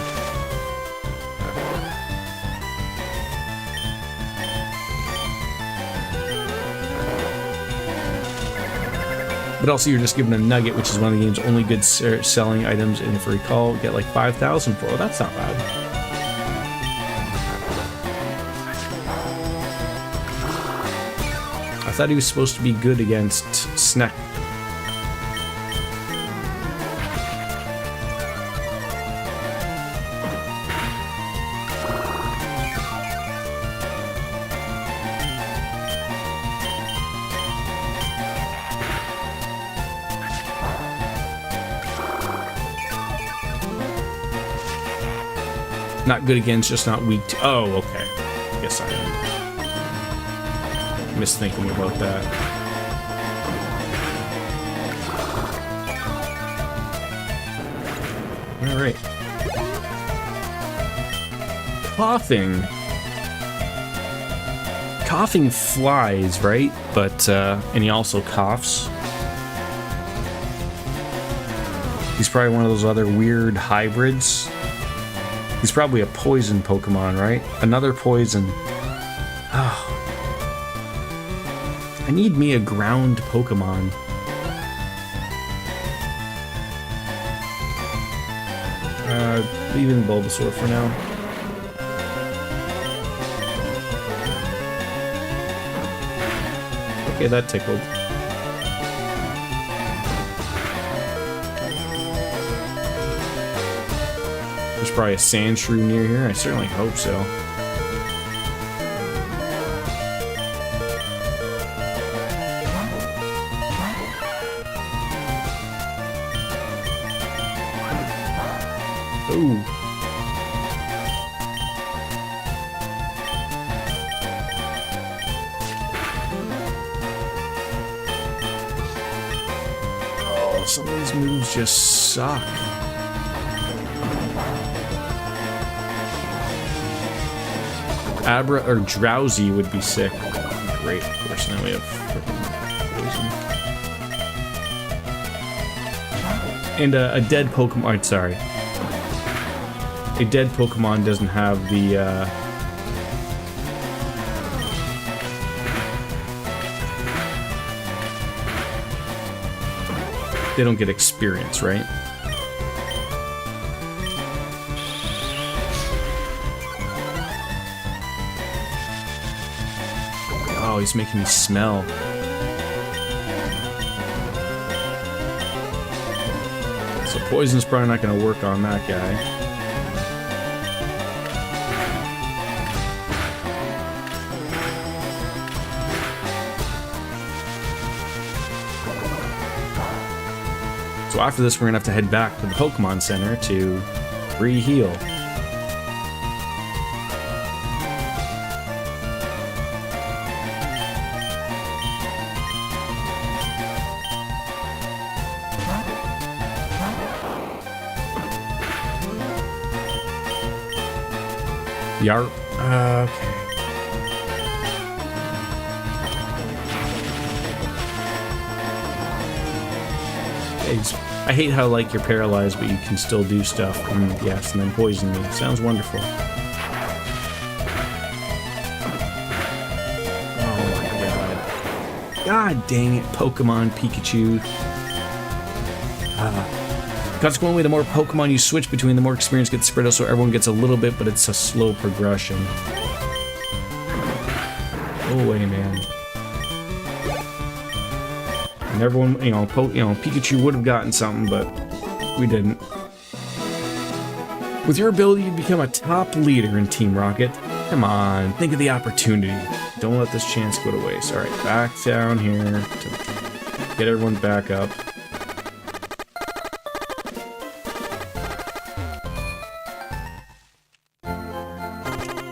But also you're just given a nugget, which is one of the game's only good selling items, and if I recall, get like 5,000 for it. Oh, that's not bad. I thought he was supposed to be good against Snack. Not good against, just not weak to... Oh, okay. I guess I am misthinking about that. Alright. Coughing. Coughing flies, right? But, and he also coughs. He's probably one of those other weird hybrids. He's probably a poison Pokemon, right? Another poison. Oh. I need me a ground Pokemon. Leaving Bulbasaur for now. Okay, that tickled. There's probably a Sandshrew near here. I certainly hope so. Ooh. these moves just suck. Abra or Drowsy would be sick. Great. Of course, now we have poison. And a dead Pokemon. Sorry. A dead Pokemon doesn't have the. They don't get experience, right? Oh, he's making me smell. So poison's probably not going to work on that guy. So after this, we're going to have to head back to the Pokemon Center to re-heal. Yarp. Okay. I hate how, like, you're paralyzed, but you can still do stuff. And yes, and then poison me. Sounds wonderful. Oh my god. God dang it, Pokemon Pikachu. Consequently, the more Pokemon you switch between, the more experience gets spread out, so everyone gets a little bit, but it's a slow progression. Go away, man. And everyone, you know, Pikachu would have gotten something, but we didn't. With your ability to become a top leader in Team Rocket, come on, think of the opportunity. Don't let this chance go to waste. Alright, back down here to get everyone back up.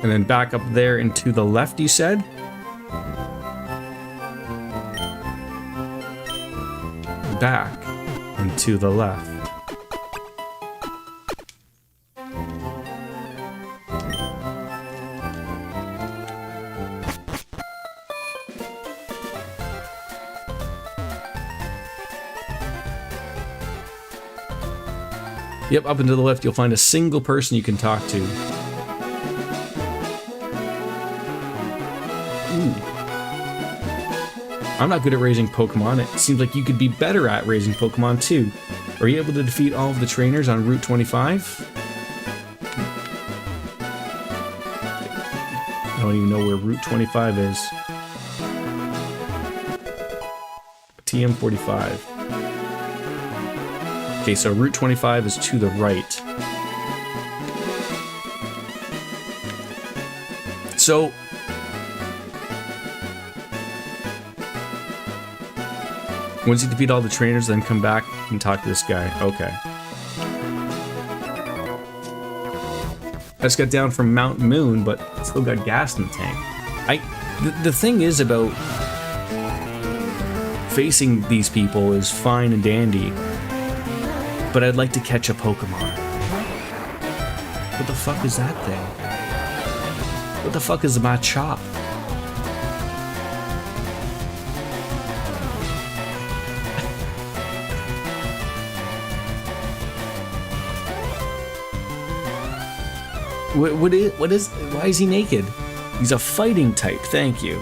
And then back up there and to the left, you said? Back and to the left. Yep, up and to the left, you'll find a single person you can talk to. Ooh. I'm not good at raising Pokemon. It seems like you could be better at raising Pokemon too. Are you able to defeat all of the trainers on Route 25? I don't even know where Route 25 is. TM45. Okay, so Route 25 is to the right. So once you defeat all the trainers, then come back and talk to this guy. Okay. I just got down from Mount Moon, but still got gas in the tank. The thing is about facing these people is fine and dandy, but I'd like to catch a Pokemon. What the fuck is that thing? What the fuck is a Machop? What is, why is he naked? He's a fighting type, thank you.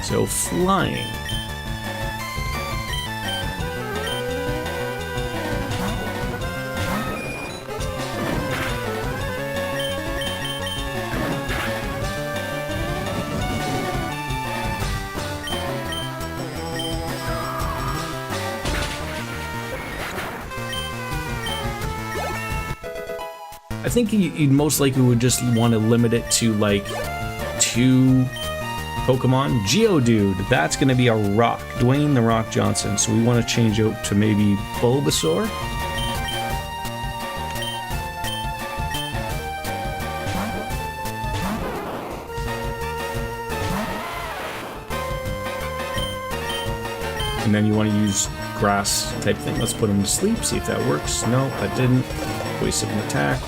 So, flying. I think you'd most likely would just want to limit it to like 2 Pokemon. Geodude, that's going to be a rock. Dwayne the Rock Johnson. So we want to change out to maybe Bulbasaur. And then you want to use grass type thing. Let's put him to sleep, see if that works. No, that didn't. Wasted an attack.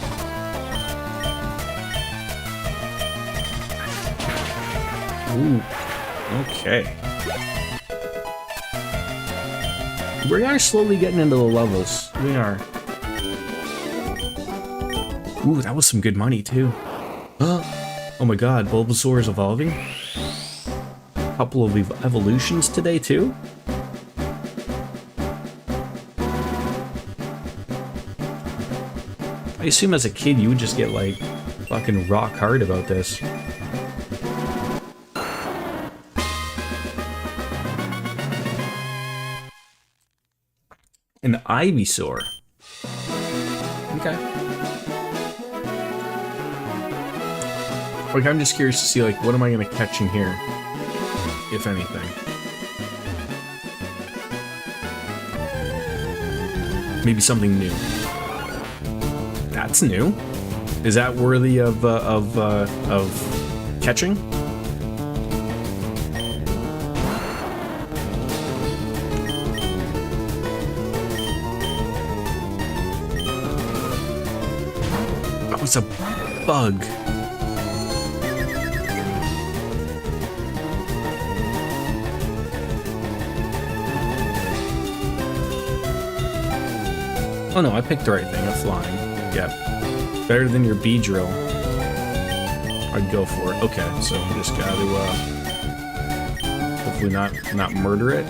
Ooh, okay. We are slowly getting into the levels. We are. Ooh, that was some good money too. Oh my god, Bulbasaur is evolving. Couple of evolutions today too. I assume as a kid you would just get like fucking rock hard about this. An Ivysaur. Okay. Like, I'm just curious to see, like, what am I gonna catch in here, if anything. Maybe something new. That's new. Is that worthy of catching? That was a bug. Oh no, I picked the right thing, a flying. Yeah. Better than your Beedrill. I'd go for it. Okay, so we just gotta hopefully not murder it.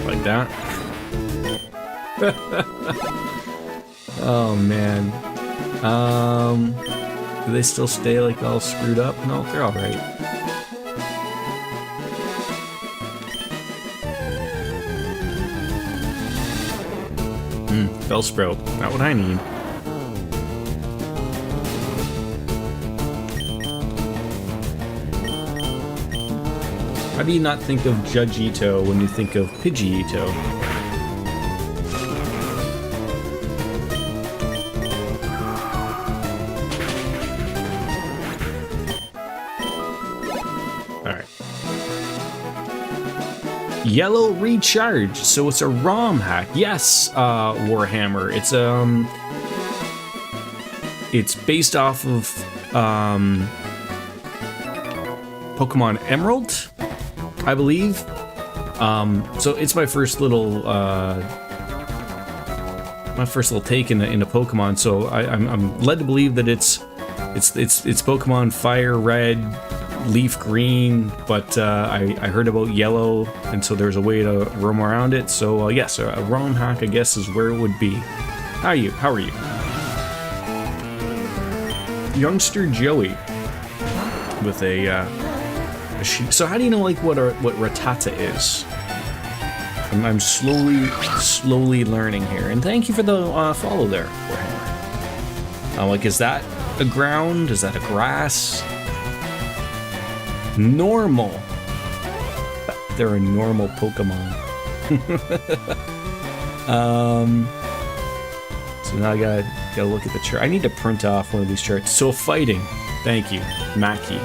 Like that. Oh man. Do they still stay like all screwed up? No, they're alright. Bellsprout, not what I need. How do you not think of Judge Ito when you think of Pidgey Ito? Alright. Yellow Recharge, so it's a ROM hack. Yes, Warhammer. It's based off of Pokemon Emerald, I believe. So it's my first little take into Pokemon. So I'm led to believe that it's Pokemon Fire Red, Leaf Green, but I heard about Yellow, and so there's a way to roam around it. So yes, a ROM hack, I guess, is where it would be. How are you? Youngster Joey with a sheep. So how do you know like what Rattata is? I'm slowly learning here. And thank you for the follow there, Warhammer. Like, is that a ground? Is that a grass? Normal. They're a normal Pokemon. So now I gotta look at the chart. I need to print off one of these charts. So fighting. Thank you. Mankey.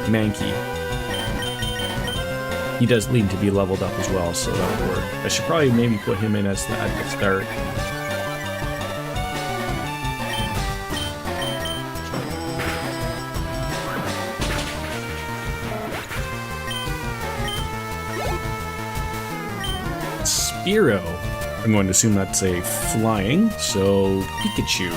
He does need to be leveled up as well, so that'll work. I should probably maybe put him in as at the start. Spearow. I'm going to assume that's a flying, so Pikachu.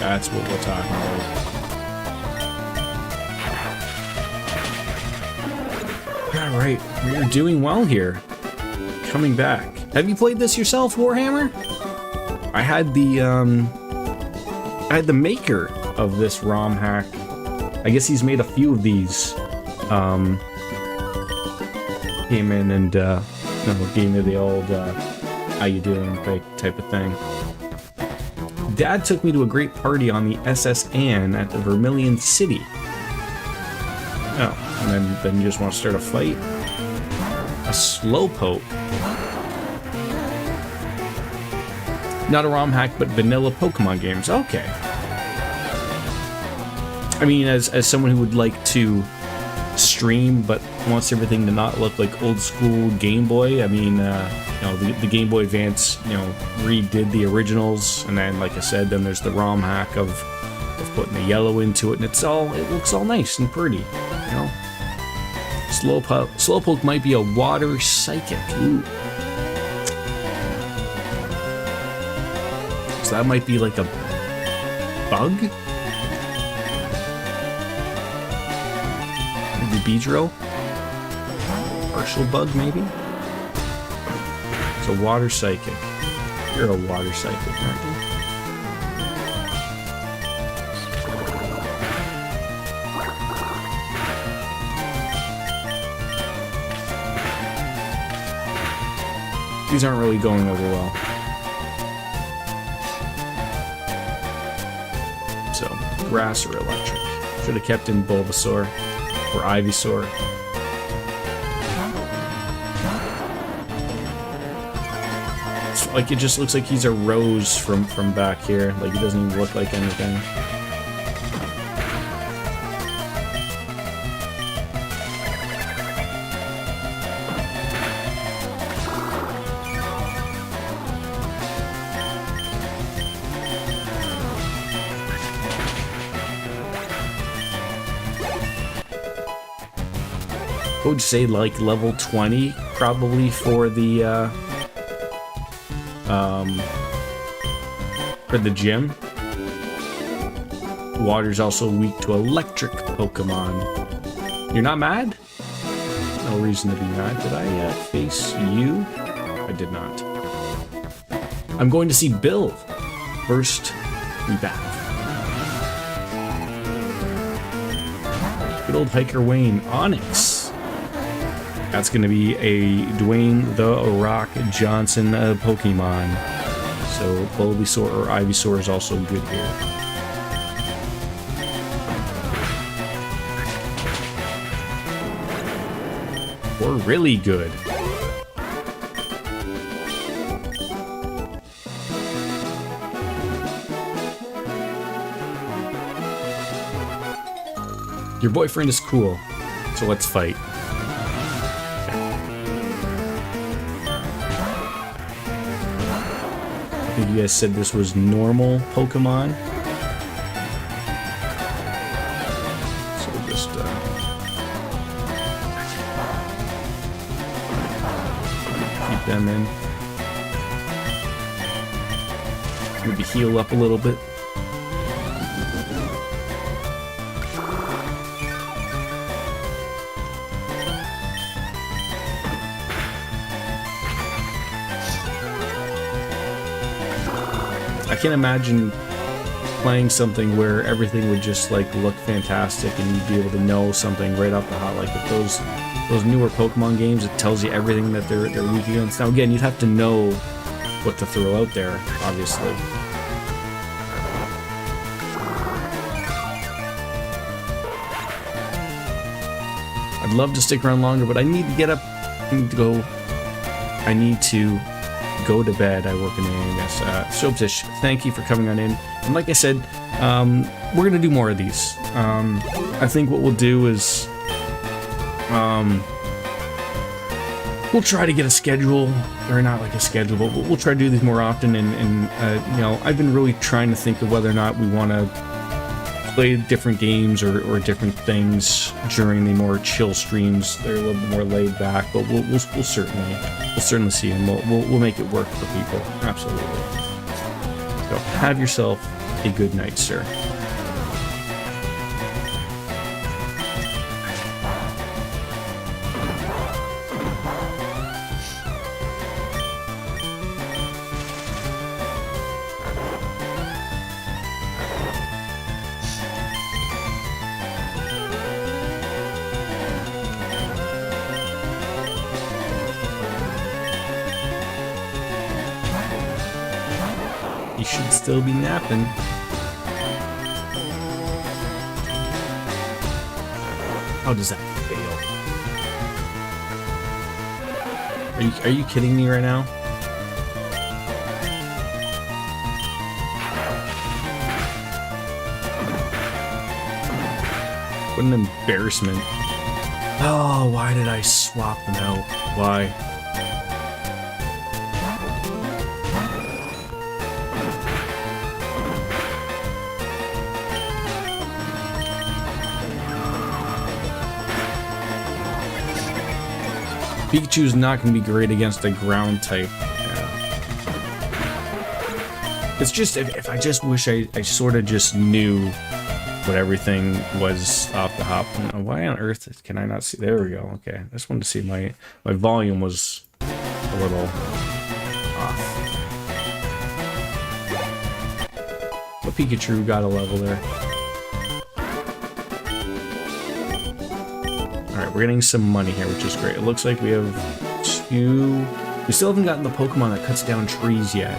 That's what we're talking about. Alright, we're doing well here. Coming back. Have you played this yourself, Warhammer? I had the maker of this ROM hack. I guess he's made a few of these. Came in and gave me the old how you doing type of thing. Dad took me to a great party on the SS Anne at the Vermilion City. Oh, and then you just want to start a fight? A Slowpoke. Not a ROM hack, but vanilla Pokemon games. Okay. I mean, as someone who would like to stream but wants everything to not look like old school Game Boy, I mean, you know, the Game Boy Advance, you know, redid the originals, and then, like I said, then there's the ROM hack of putting the yellow into it, and it looks all nice and pretty, you know. Slowpoke might be a water psychic. Ooh. So that might be like a bug? Maybe Beedrill? Partial bug, maybe? It's a water psychic. You're a water psychic, aren't you? These aren't really going over well. So, grass or electric. Should have kept in Bulbasaur or Ivysaur. It's like, it just looks like he's a rose from back here. Like, he doesn't even look like anything. I would say like level 20 probably for the gym. Water's also weak to electric Pokemon. You're not mad? No reason to be mad. Did I face you? I did not. I'm going to see Bill. First, be back. Good old Hiker Wayne. Onyx. That's going to be a Dwayne the Rock Johnson Pokemon. So Bulbasaur or Ivysaur is also good here. Or really good. Your boyfriend is cool, so let's fight. I think you guys said this was normal Pokemon. So we'll just keep them in. Maybe heal up a little bit. I can't imagine playing something where everything would just like look fantastic and you'd be able to know something right off the hot. Like with those newer Pokemon games, it tells you everything that they're weak against. Now again, you'd have to know what to throw out there, obviously. I'd love to stick around longer, but I need to get up. I need to go to bed. I work in the AMS. Soapfish, thank you for coming on in. And like I said, we're gonna do more of these. I think what we'll do is we'll try to get a schedule, or not like a schedule, but we'll try to do these more often. And you know, I've been really trying to think of whether or not we want to play different games or different things during the more chill streams. They're a little bit more laid back, but we'll certainly see, and we'll make it work for people. Absolutely. So have yourself a good night, sir. You should still be napping. How does that fail? Are you kidding me right now? What an embarrassment. Oh, why did I swap them out? Why? Pikachu's not going to be great against a ground type. Yeah. It's just, if I just wish I sort of just knew what everything was off the hop. Why on earth can I not see? There we go. Okay, I just wanted to see my volume was a little off. But Pikachu got a level there. Alright, we're getting some money here, which is great. It looks like we have two... We still haven't gotten the Pokemon that cuts down trees yet.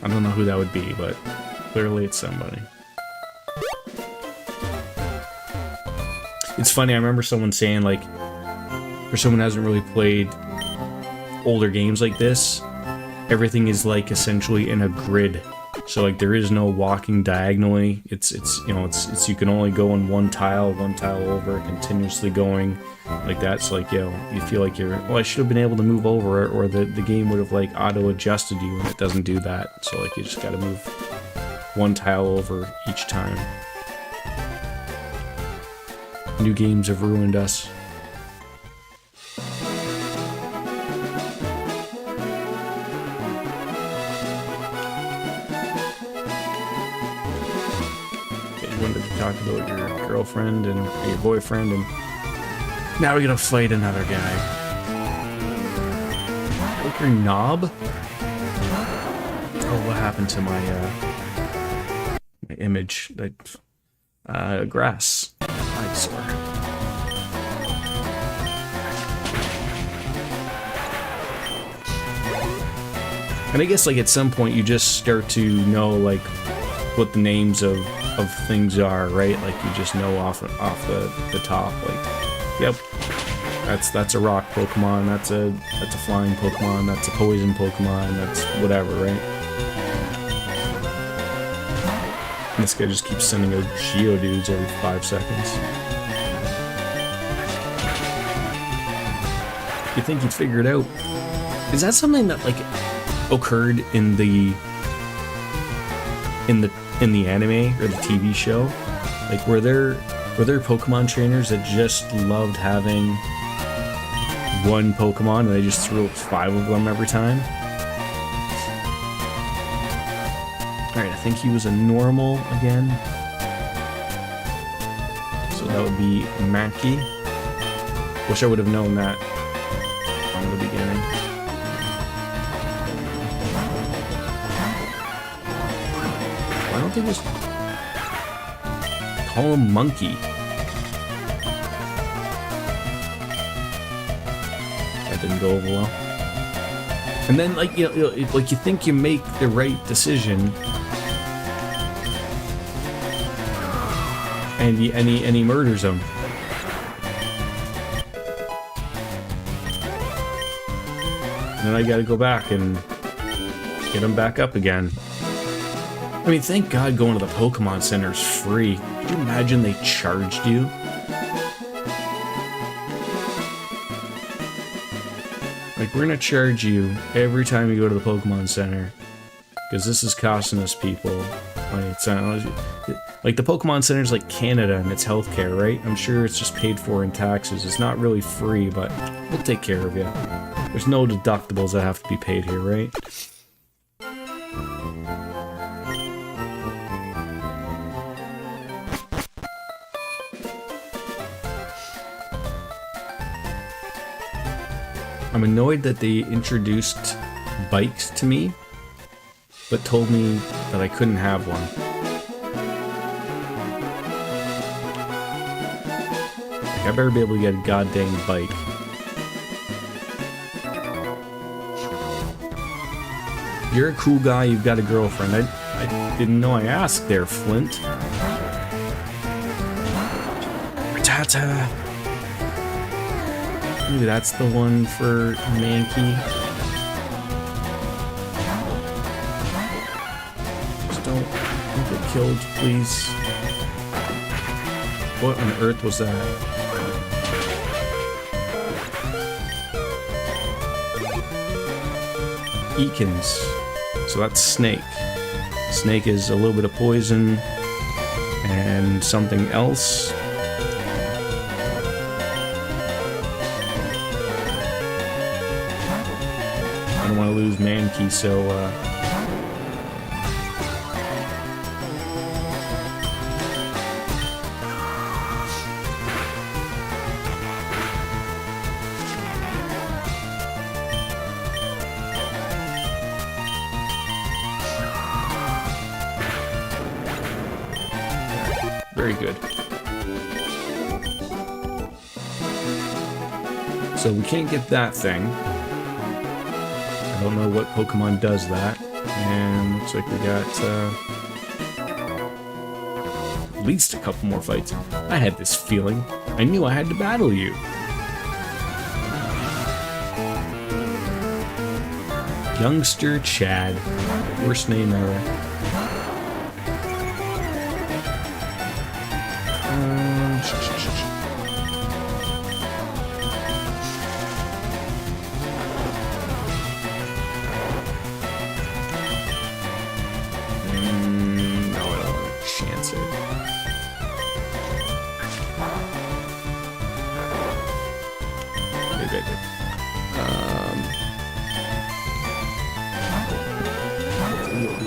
I don't know who that would be, but clearly it's somebody. It's funny, I remember someone saying, like, for someone who hasn't really played older games like this, everything is like essentially in a grid. So like there is no walking diagonally. It's you know, it's you can only go in one tile over, continuously going like that. So like, you know, you feel like you're, well, I should have been able to move over, or the game would have like auto adjusted you, and it doesn't do that. So like you just gotta move one tile over each time. New games have ruined us. Talk about your girlfriend and your boyfriend, and now we're gonna fight another guy. Poker knob? Oh, what happened to my image? Grass. Eyesore. And I guess like at some point you just start to know like what the names of things are, right? Like you just know off the top, like, yep, that's a rock Pokemon, that's a flying Pokemon, that's a poison Pokemon, that's whatever, right? And this guy just keeps sending out Geodudes every 5 seconds. You think you'd figure it out? Is that something that like occurred in the anime or the TV show? Like, were there Pokemon trainers that just loved having one Pokemon and they just threw up 5 of them every time? Alright, I think he was a normal again. So that would be Maki. Wish I would have known that from the beginning. Why don't they just call him Monkey? That didn't go over well. And then, like, you know, like you think you make the right decision, and he murders him. And then I gotta go back and get him back up again. I mean, thank God going to the Pokemon Center is free. Could you imagine they charged you? Like, we're gonna charge you every time you go to the Pokemon Center, because this is costing us people. Like, the Pokemon Center is like Canada and it's healthcare, right? I'm sure it's just paid for in taxes. It's not really free, but we'll take care of you. There's no deductibles that have to be paid here, right? I'm annoyed that they introduced bikes to me, but told me that I couldn't have one. Like, I better be able to get a goddamn bike. You're a cool guy, you've got a girlfriend. I didn't know I asked there, Flint. Tata. Maybe that's the one for Mankey. Just don't get killed, please. What on earth was that? Eakins. So that's Snake. Snake is a little bit of poison and something else. I don't want to lose Mankey, so very good. So we can't get that thing. I don't know what Pokemon does that. And looks like we got at least a couple more fights. I had this feeling. I knew I had to battle you. Youngster Chad. Worst name ever.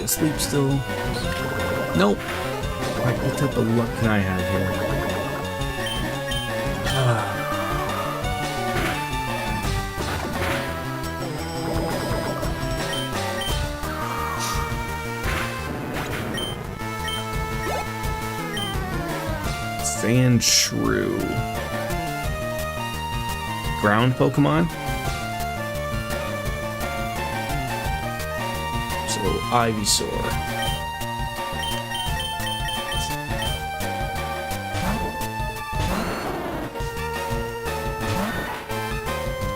Asleep still? Nope. Alright, what type of luck can I have here? Sand Shrew. Ground Pokemon? Ivysaur.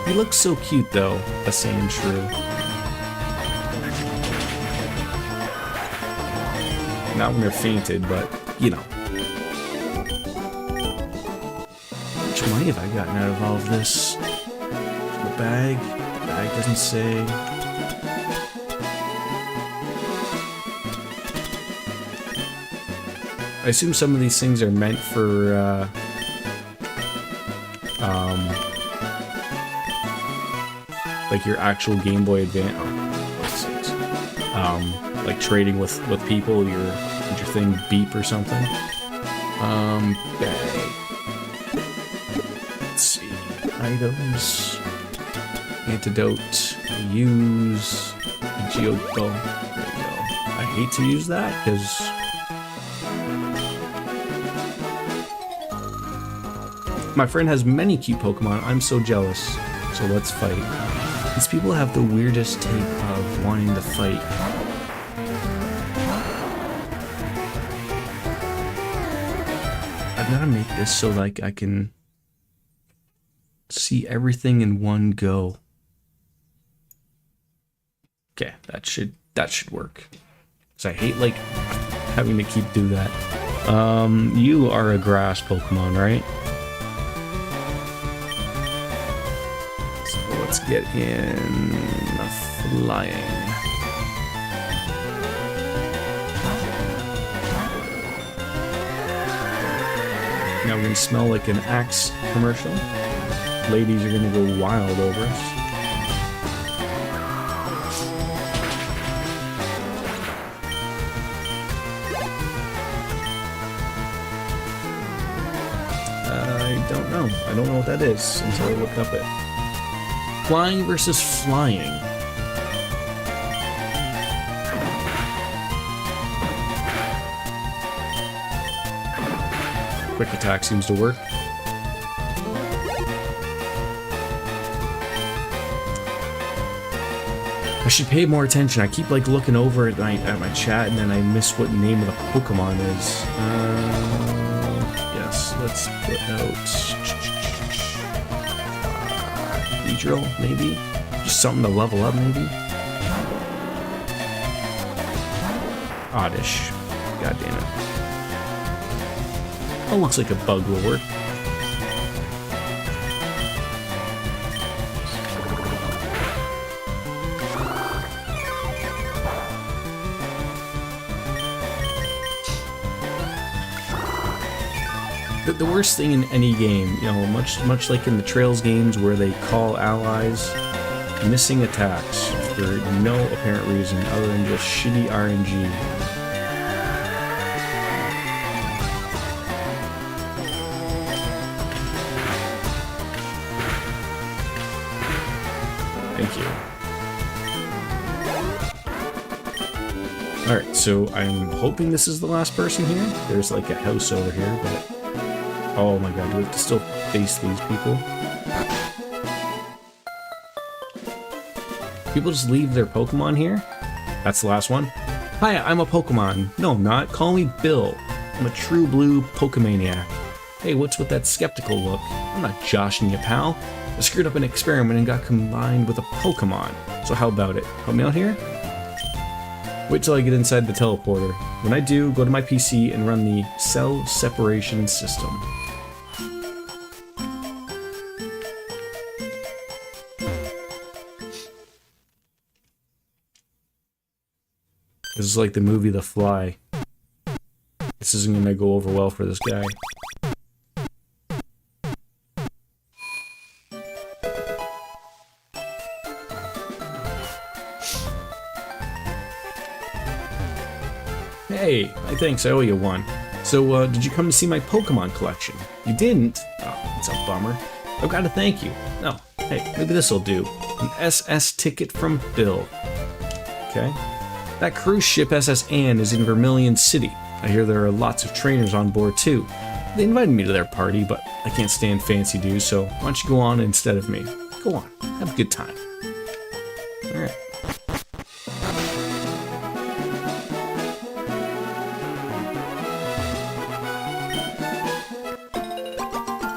He looks so cute though, a Sand Shrew. Not when they're fainted, but you know. How much money have I gotten out of all of this? The bag? The bag doesn't say. I assume some of these things are meant for, like your actual Game Boy Advance. Like trading with people, would your thing beep or something? Bag. Let's see. Items. Antidote. Use. Geodull. There you go. I hate to use that, because my friend has many cute Pokemon. I'm so jealous. So let's fight. These people have the weirdest take of wanting to fight. I've got to make this so like I can see everything in one go. Okay, that should work. Cause I hate like having to keep do that. You are a grass Pokemon, right? Let's get in flying. Now we're gonna smell like an Axe commercial. Ladies are gonna go wild over us. I don't know. I don't know what that is until I look up it. Flying versus flying. Quick attack seems to work. I should pay more attention. I keep like looking over at my chat and then I miss what the name of the Pokemon is. Yes, let's put out Beedrill, maybe? Just something to level up, maybe? Oddish. God damn it. Oh, looks like a bug will work. The worst thing in any game, you know, much like in the Trails games where they call allies, missing attacks for no apparent reason other than just shitty RNG. Thank you. Alright, so I'm hoping this is the last person here. There's like a house over here, but... Oh my god, do we have to still face these people? People just leave their Pokemon here? That's the last one? Hi, I'm a Pokemon. No, I'm not. Call me Bill. I'm a true blue Pokemaniac. Hey, what's with that skeptical look? I'm not joshing you, pal. I screwed up an experiment and got combined with a Pokemon. So how about it? Help me out here? Wait till I get inside the teleporter. When I do, go to my PC and run the cell separation system. This is like the movie The Fly. This isn't gonna go over well for this guy. Hey, thanks, I owe you one. So, did you come to see my Pokemon collection? You didn't? Oh, it's a bummer. I've got to thank you. No, hey, maybe this'll do. An SS ticket from Bill. Okay. That cruise ship SS Anne is in Vermilion City. I hear there are lots of trainers on board too. They invited me to their party, but I can't stand fancy dues, so why don't you go on instead of me? Go on, have a good time. Alright.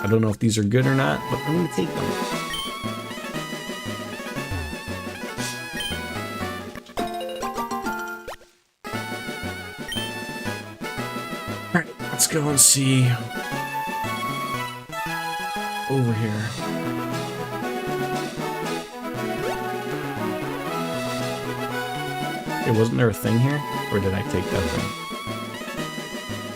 I don't know if these are good or not, but I'm gonna take them. Let's go and see over here. Hey, wasn't there a thing here? Or did I take that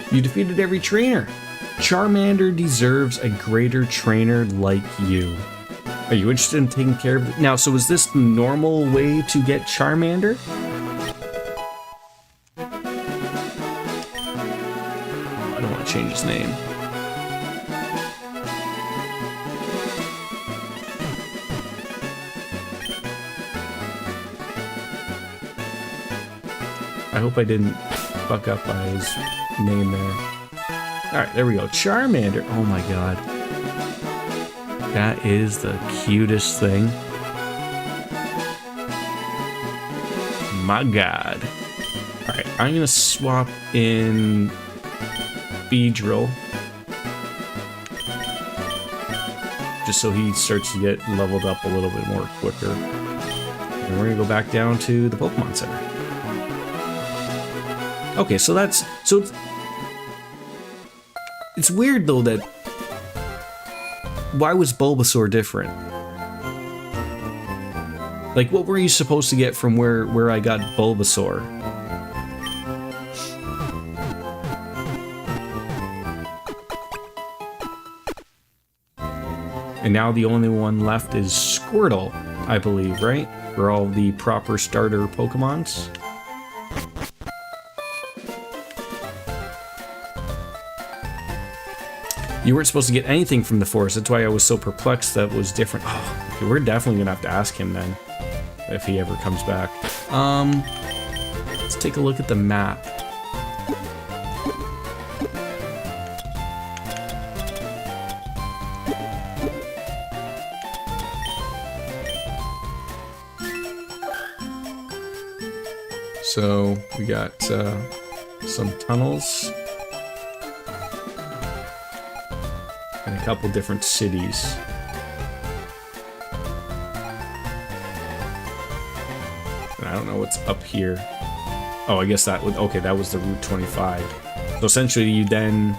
thing? You defeated every trainer. Charmander deserves a greater trainer like you. Are you interested in taking care of it? Now, so is this the normal way to get Charmander? Change his name. I hope I didn't fuck up by his name there. Alright, there we go. Charmander. Oh my god. That is the cutest thing. My god. Alright, I'm gonna swap in Beedrill, just so he starts to get leveled up a little bit more quicker. And we're gonna go back down to the Pokemon Center. Okay, so it's weird though that why was Bulbasaur different? Like, what were you supposed to get from where I got Bulbasaur? And now the only one left is Squirtle, I believe, right? For all the proper starter Pokemons. You weren't supposed to get anything from the forest, that's why I was so perplexed that it was different. Oh, okay, we're definitely gonna have to ask him then, if he ever comes back. Let's take a look at the map. So we got some tunnels and a couple different cities. And I don't know what's up here. Oh, I guess that would, okay, that was the Route 25. So essentially you then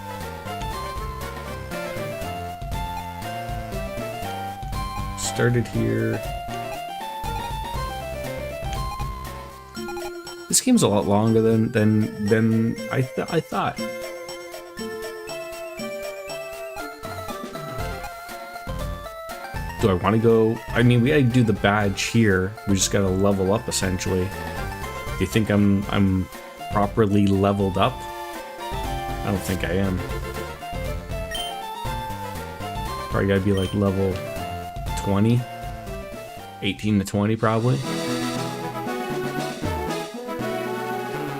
started here. This game's a lot longer than I thought. Do I want to go? I mean, we gotta do the badge here. We just gotta level up essentially. Do you think I'm properly leveled up? I don't think I am. Probably gotta be like level 20, 18 to 20 probably.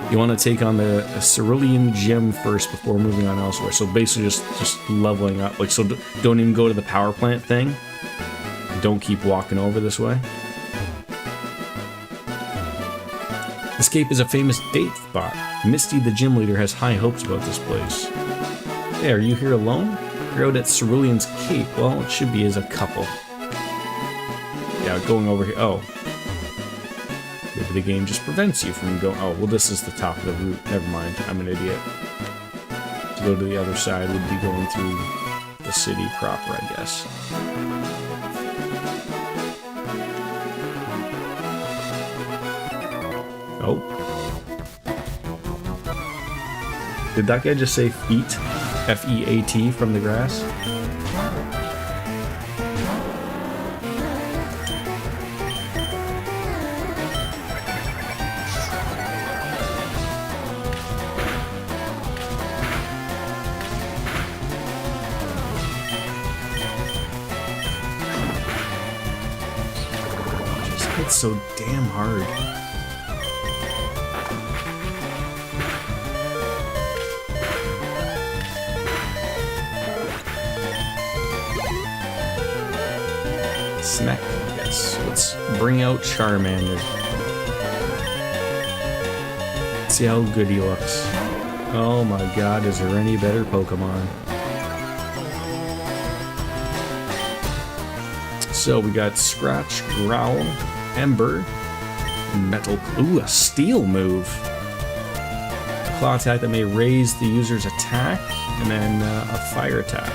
You want to take on the Cerulean Gem first before moving on elsewhere. So basically just leveling up. Like, so don't even go to the power plant thing. Don't keep walking over this way. Escape is a famous date spot. Misty, the gym leader, has high hopes about this place. Hey, are you here alone? You're out at Cerulean's Cape. Well, it should be as a couple. Yeah, going over here. Oh. Maybe the game just prevents you from going. Oh, well, this is the top of the route. Never mind. I'm an idiot. To go to the other side would be going through the city proper, I guess. Oh. Did that guy just say feet? F-E-A-T from the grass? Just hit so damn hard. Snack, I guess. Let's bring out Charmander. See how good he looks. Oh my god, is there any better Pokemon? So we got Scratch, Growl, Ember, Metal. Ooh, a Steel move. A claw attack that may raise the user's attack, and then a fire attack.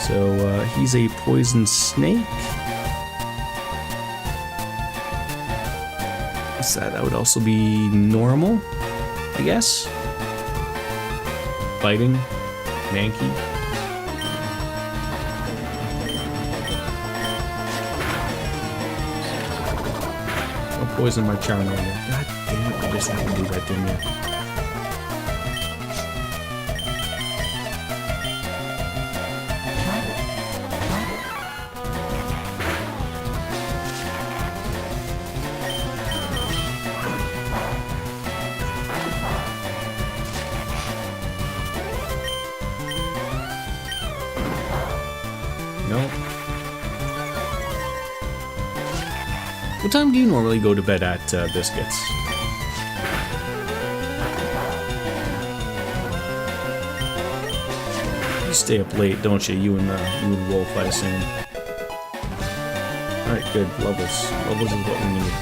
So he's a poison snake. That would also be normal, I guess. Biting, Mankey. Don't poison my Charmander. God damn it, I just had to do that, didn't you? What time do you normally go to bed at, Biscuits? You stay up late, don't you? You and Wolf, I assume. Alright, good. Levels. Levels is what we need.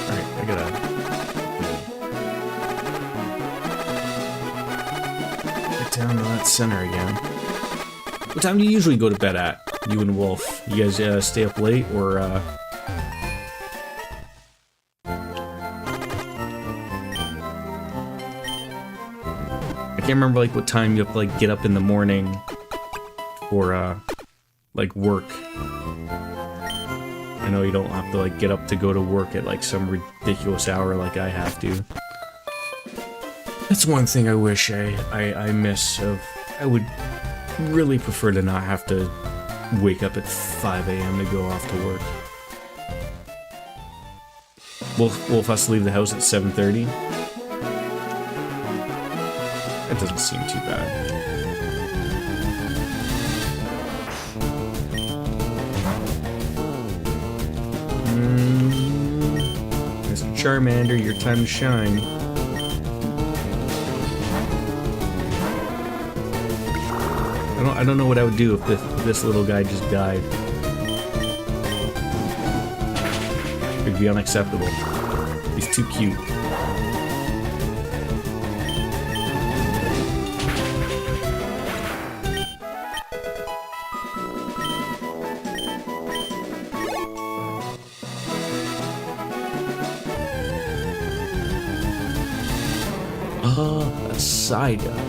Alright, I gotta... get down to that center again. What time do you usually go to bed at? You and Wolf. You guys stay up late, or I can't remember like what time you have to like get up in the morning for like work. I know you don't have to like get up to go to work at like some ridiculous hour like I have to. That's one thing I wish I miss of. I would really prefer to not have to wake up at 5 a.m. to go off to work. Wolf has to leave the house at 7:30. That doesn't seem too bad. Mr. Charmander, your time to shine. I don't know what I would do if this little guy just died. It'd be unacceptable. He's too cute. A Psyduck.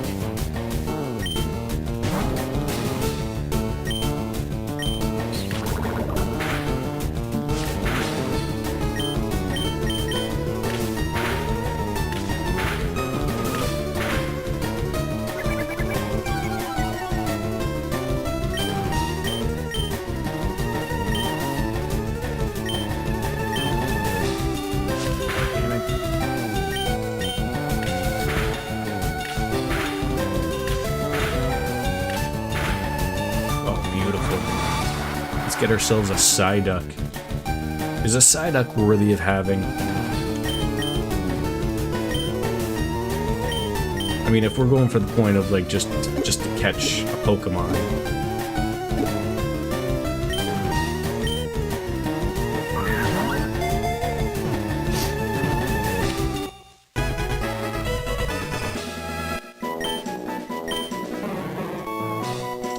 Get ourselves a Psyduck. Is a Psyduck worthy of having? I mean, if we're going for the point of like just to catch a Pokemon.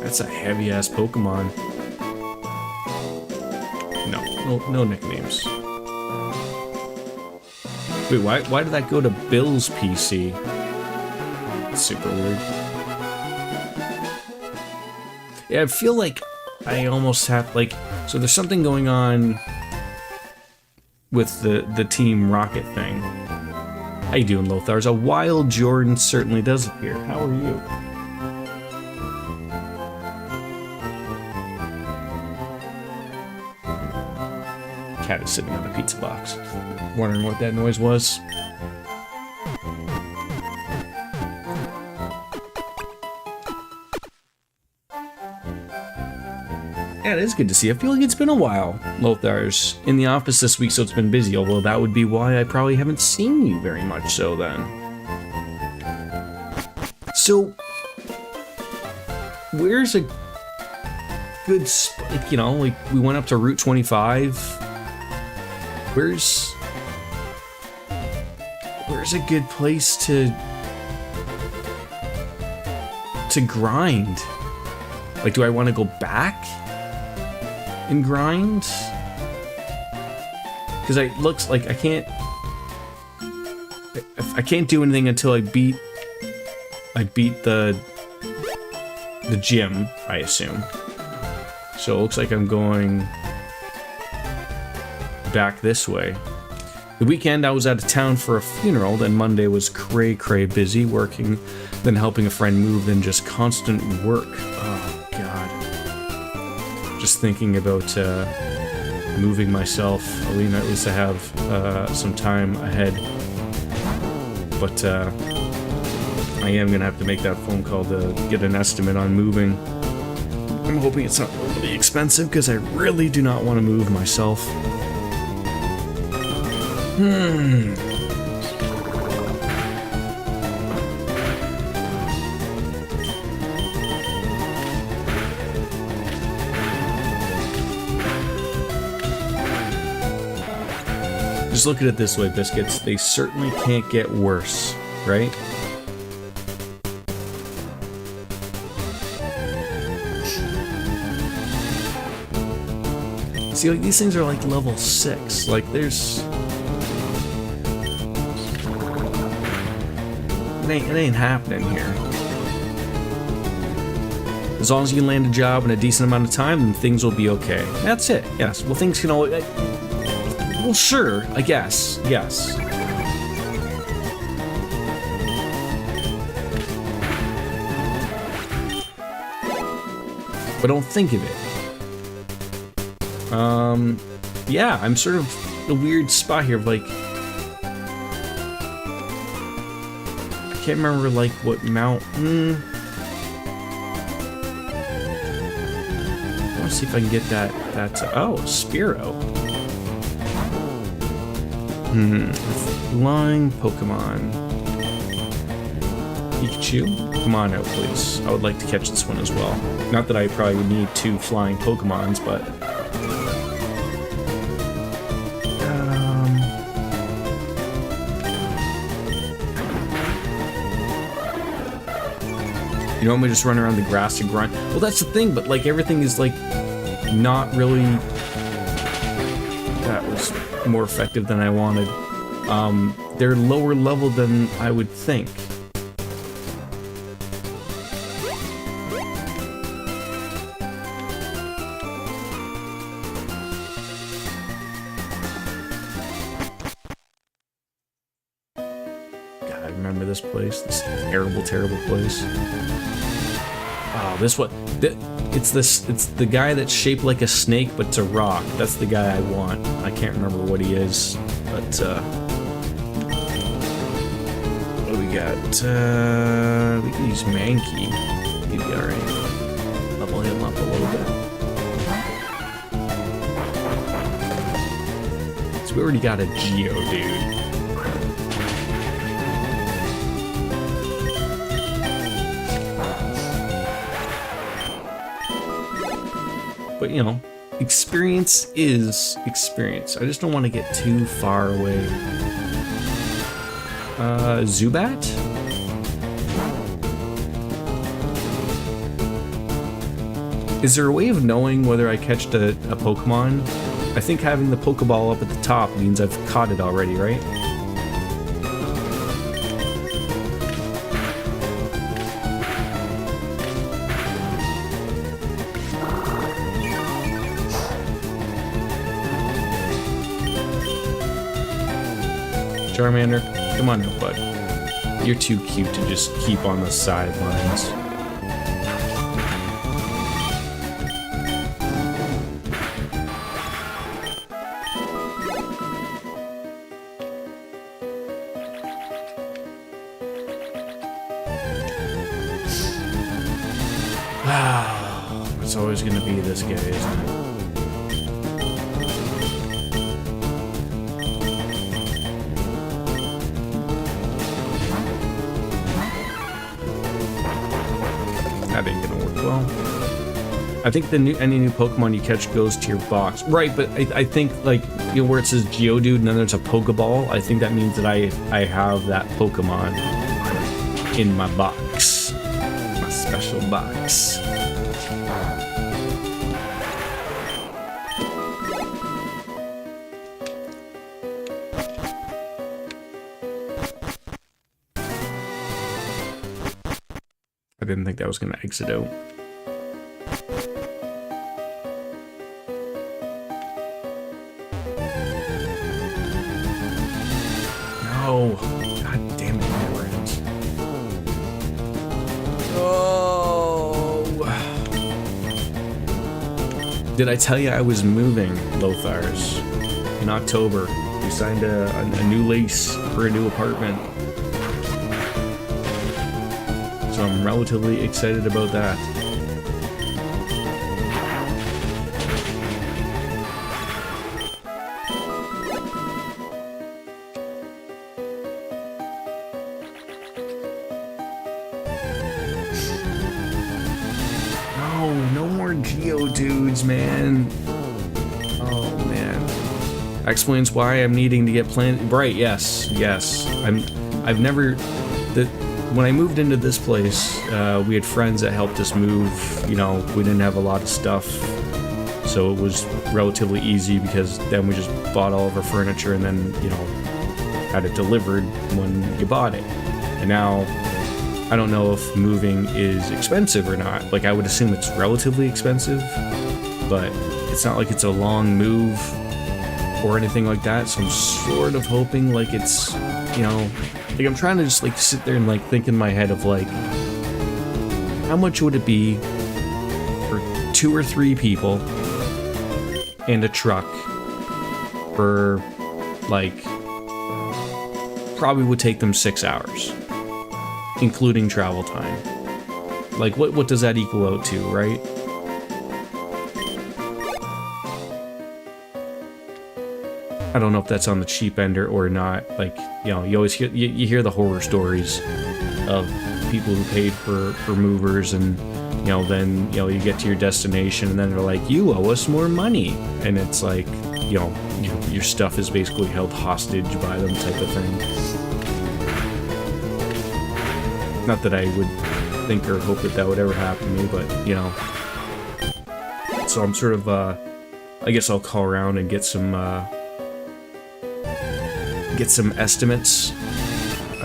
That's a heavy ass Pokemon. No nicknames. Wait, why did that go to Bill's PC? That's super weird. Yeah, I feel like I almost have, like, so there's something going on with the Team Rocket thing. How you doing, Lothars? A wild Jordan certainly does appear. How are you? Cat is sitting on a pizza box. Wondering what that noise was. Yeah, it is good to see. I feel like it's been a while. Lothar's in the office this week, so it's been busy, although that would be why I probably haven't seen you very much so then. So, where's a good spot? You know, like, we went up to Route 25. Where's a good place to grind? Like, do I want to go back and grind? Because it looks like I can't do anything until I beat the gym, I assume. So it looks like I'm going back this way. The weekend I was out of town for a funeral, then Monday was cray busy working, then helping a friend move, then just constant work. Oh god. Just thinking about moving myself. At least I have some time ahead. But I am gonna have to make that phone call to get an estimate on moving. I'm hoping it's not really expensive because I really do not want to move myself. Just look at it this way, Biscuits. They certainly can't get worse, right? See, like, these things are like level 6. Like, there's... It ain't happening here. As long as you can land a job in a decent amount of time, then things will be okay. That's it. Yes. Well, things can always... Well, sure. I guess. Yes. But don't think of it. Yeah, I'm sort of in a weird spot here of, like... I can't remember, like, what mountain... I want to see if I can get that oh, Spearow. Flying Pokemon. Pikachu, come on out, please. I would like to catch this one as well. Not that I probably would need 2 flying Pokemons, but... You know, I'm gonna just run around the grass and grind. Well, that's the thing, but like everything is like not really. That was more effective than I wanted. They're lower level than I would think. God, I remember this place. This terrible, terrible place. Oh, this one. It's the guy that's shaped like a snake, but it's a rock. That's the guy I want. I can't remember what he is, but what do we got? We can use Mankey. He'd be alright. Level him up a little bit. So we already got a Geodude. But, you know, experience is experience. I just don't want to get too far away. Zubat? Is there a way of knowing whether I catched a Pokemon? I think having the Pokeball up at the top means I've caught it already, right? Charmander, come on now, bud. You're too cute to just keep on the sidelines. Wow, it's always gonna be this guy, isn't it? That ain't gonna work well. I think any new Pokemon you catch goes to your box. Right, but I think, like, you know, where it says Geodude and then there's a Pokeball, I think that means that I have that Pokemon in my box. My special box. I didn't think that was going to exit out. No. God damn it, never ends. Oh. Did I tell you I was moving, Lothars? In October. We signed a new lease for a new apartment. So I'm relatively excited about that. No more Geodudes, man. Oh man. That explains why I'm needing to get right, yes. I've never when I moved into this place, we had friends that helped us move. You know, we didn't have a lot of stuff, so it was relatively easy because then we just bought all of our furniture and then, you know, had it delivered when you bought it. And now, I don't know if moving is expensive or not. Like, I would assume it's relatively expensive, but it's not like it's a long move or anything like that, so I'm sort of hoping, like, it's, you know, like, I'm trying to just, like, sit there and, like, think in my head of, like, how much would it be for 2 or 3 people and a truck for, like, probably would take them 6 hours, including travel time. Like, what does that equal out to, right? I don't know if that's on the cheap end or not. Like, you know, you always hear the horror stories of people who paid for movers, and you know, then you know you get to your destination and then they're like, you owe us more money, and it's like, you know, your stuff is basically held hostage by them, type of thing. Not that I would think or hope that would ever happen to me, but you know. So I'm sort of I guess I'll call around and get some estimates.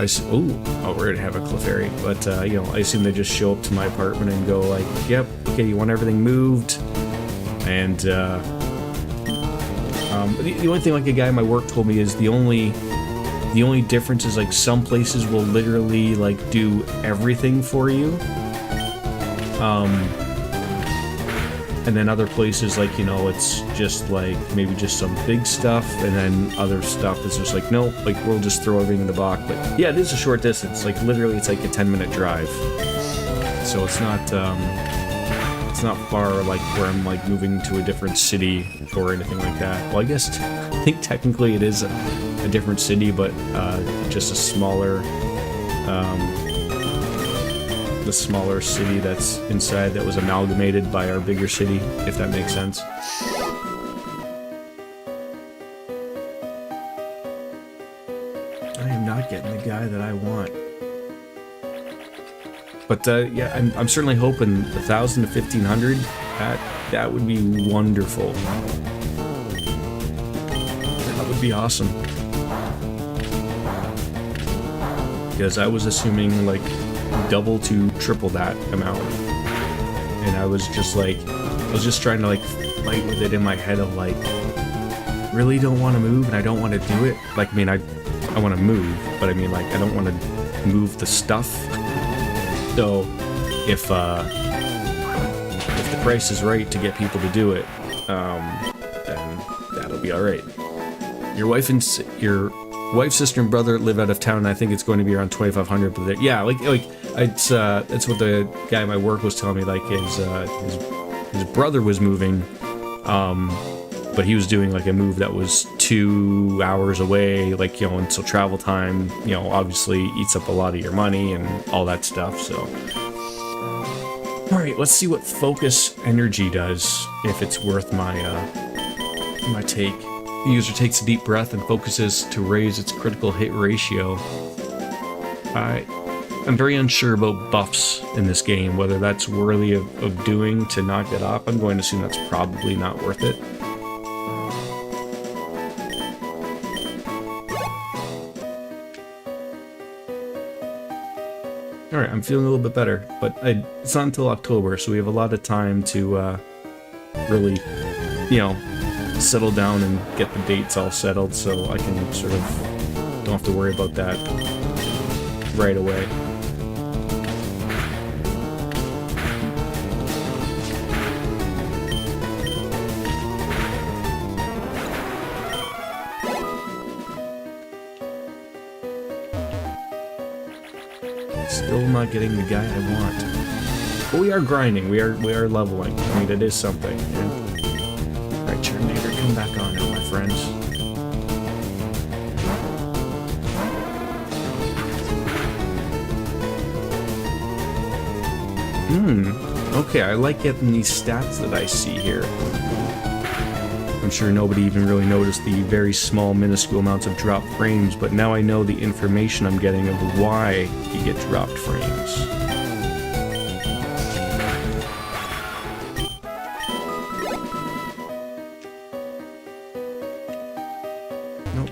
Oh, we're gonna have a Clefairy, but you know, I assume they just show up to my apartment and go like, "Yep, okay, you want everything moved," and the only thing like a guy at my work told me is the only difference is like some places will literally like do everything for you, and then other places, like, you know, it's just like maybe just some big stuff, and then other stuff is just like, nope, like we'll just throw everything in the box. But yeah, it is a short distance. Like literally, it's like a 10-minute drive, so it's not far, like where I'm like moving to a different city or anything like that. Well, I guess I think technically it is a different city, but just a smaller. The smaller city that's inside that was amalgamated by our bigger city, if that makes sense. I am not getting the guy that I want. But yeah, I'm certainly hoping 1,000 to 1,500. That would be wonderful. That would be awesome. Because I was assuming like double to triple that amount, and I was just trying to like fight with it in my head of like, really don't want to move and I don't want to do it. Like, I mean, I want to move, but I mean, like, I don't want to move the stuff. So if the price is right to get people to do it, then that'll be all right. Your wife, sister, and brother live out of town, and I think it's going to be around 2,500. But yeah, like it's that's what the guy at my work was telling me. Like his brother was moving, but he was doing like a move that was 2 hours away. Like, you know, and so travel time, you know, obviously eats up a lot of your money and all that stuff. So, all right, let's see what focus energy does, if it's worth my take. The user takes a deep breath and focuses to raise its critical hit ratio. I'm very unsure about buffs in this game, whether that's worthy of doing to knock it off. I'm going to assume that's probably not worth it. Alright, I'm feeling a little bit better, but it's not until October, so we have a lot of time to really, you know, settle down and get the dates all settled, so I can sort of don't have to worry about that right away. Still not getting the guy I want. But we are grinding, we are leveling. I mean, it is something. Yeah. Alright, Terminator, come back on now, my friends. Okay, I like getting these stats that I see here. I'm sure nobody even really noticed the very small, minuscule amounts of dropped frames, but now I know the information I'm getting of why you get dropped frames.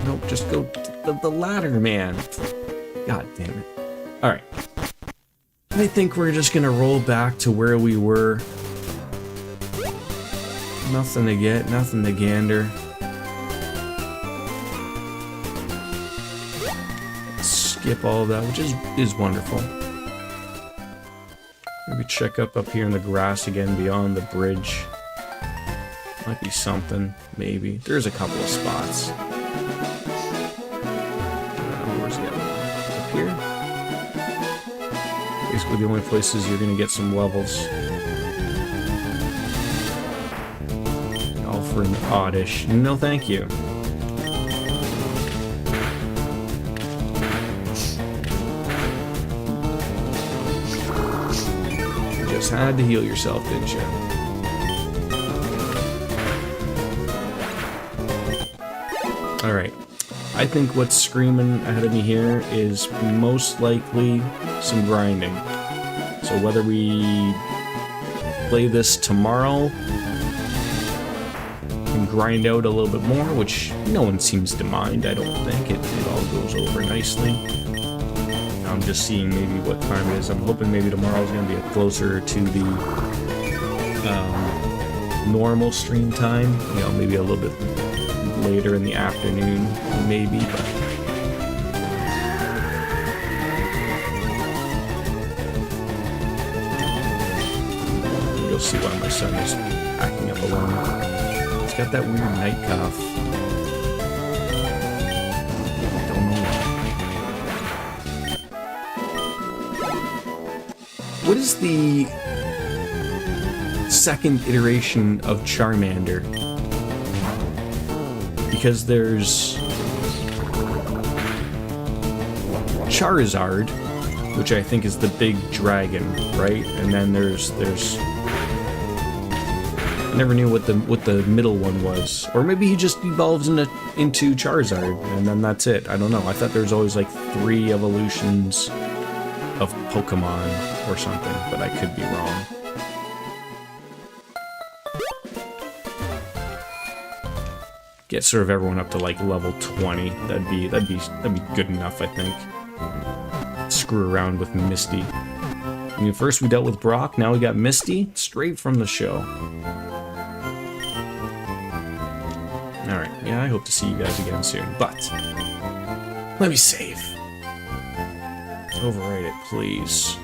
Nope, just go to the ladder, man. God damn it. Alright. I think we're just gonna roll back to where we were. Nothing to get, nothing to gander. Skip all of that, which is wonderful. Maybe check up here in the grass again beyond the bridge. Might be something, maybe. There's a couple of spots. Where's the other one? Up here? Basically the only places you're gonna get some levels. All for an oddish. No thank you. just had to heal yourself, didn't you? Alright. I think what's screaming ahead of me here is most likely some grinding. So whether we play this tomorrow and grind out a little bit more, which no one seems to mind, I don't think. It all goes over nicely. I'm just seeing maybe what time it is. I'm hoping maybe tomorrow's going to be closer to the normal stream time. You know, maybe a little bit later in the afternoon, maybe, but you'll see why my son is acting up alone. He's got that weird night cough. Don't know why. What is the second iteration of Charmander? Because there's Charizard, which I think is the big dragon, right? And then there's I never knew what the middle one was, or maybe he just evolves into Charizard, and then that's it. I don't know. I thought there was always like 3 evolutions of Pokemon or something, but I could be wrong. Get sort of everyone up to like level 20. That'd be good enough, I think. Screw around with Misty. I mean, first we dealt with Brock, now we got Misty, straight from the show. Alright, yeah, I hope to see you guys again soon, but let me save. Overwrite it, please.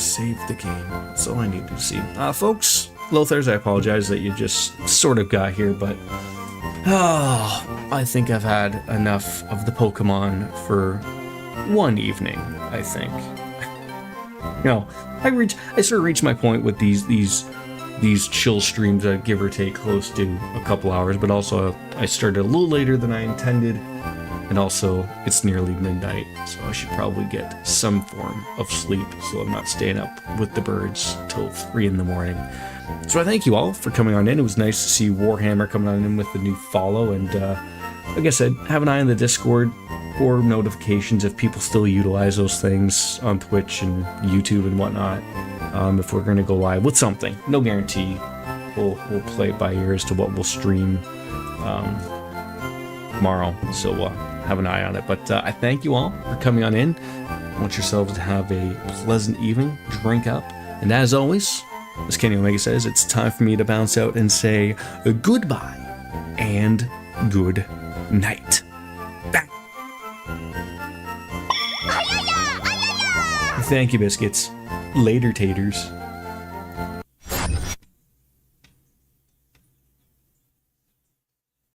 Save the game. That's all I need to see. Folks, Lothars, I apologize that you just sort of got here, but I think I've had enough of the Pokemon for one evening, I think. You know, I sort of reached my point with these chill streams that give or take close to a couple hours, but also I started a little later than I intended, and also it's nearly midnight, so I should probably get some form of sleep so I'm not staying up with the birds till 3 in the morning. So I thank you all for coming on in. It was nice to see Warhammer coming on in with the new follow, and like I said, have an eye on the Discord or notifications if people still utilize those things on Twitch and YouTube and whatnot. If we're going to go live with something, no guarantee. We'll play it by ear as to what we'll stream tomorrow. So have an eye on it. But I thank you all for coming on in. I want yourselves to have a pleasant evening. Drink up, and as always, as Kenny Omega says, it's time for me to bounce out and say goodbye and good night. Bang. Thank you, biscuits. Later, taters.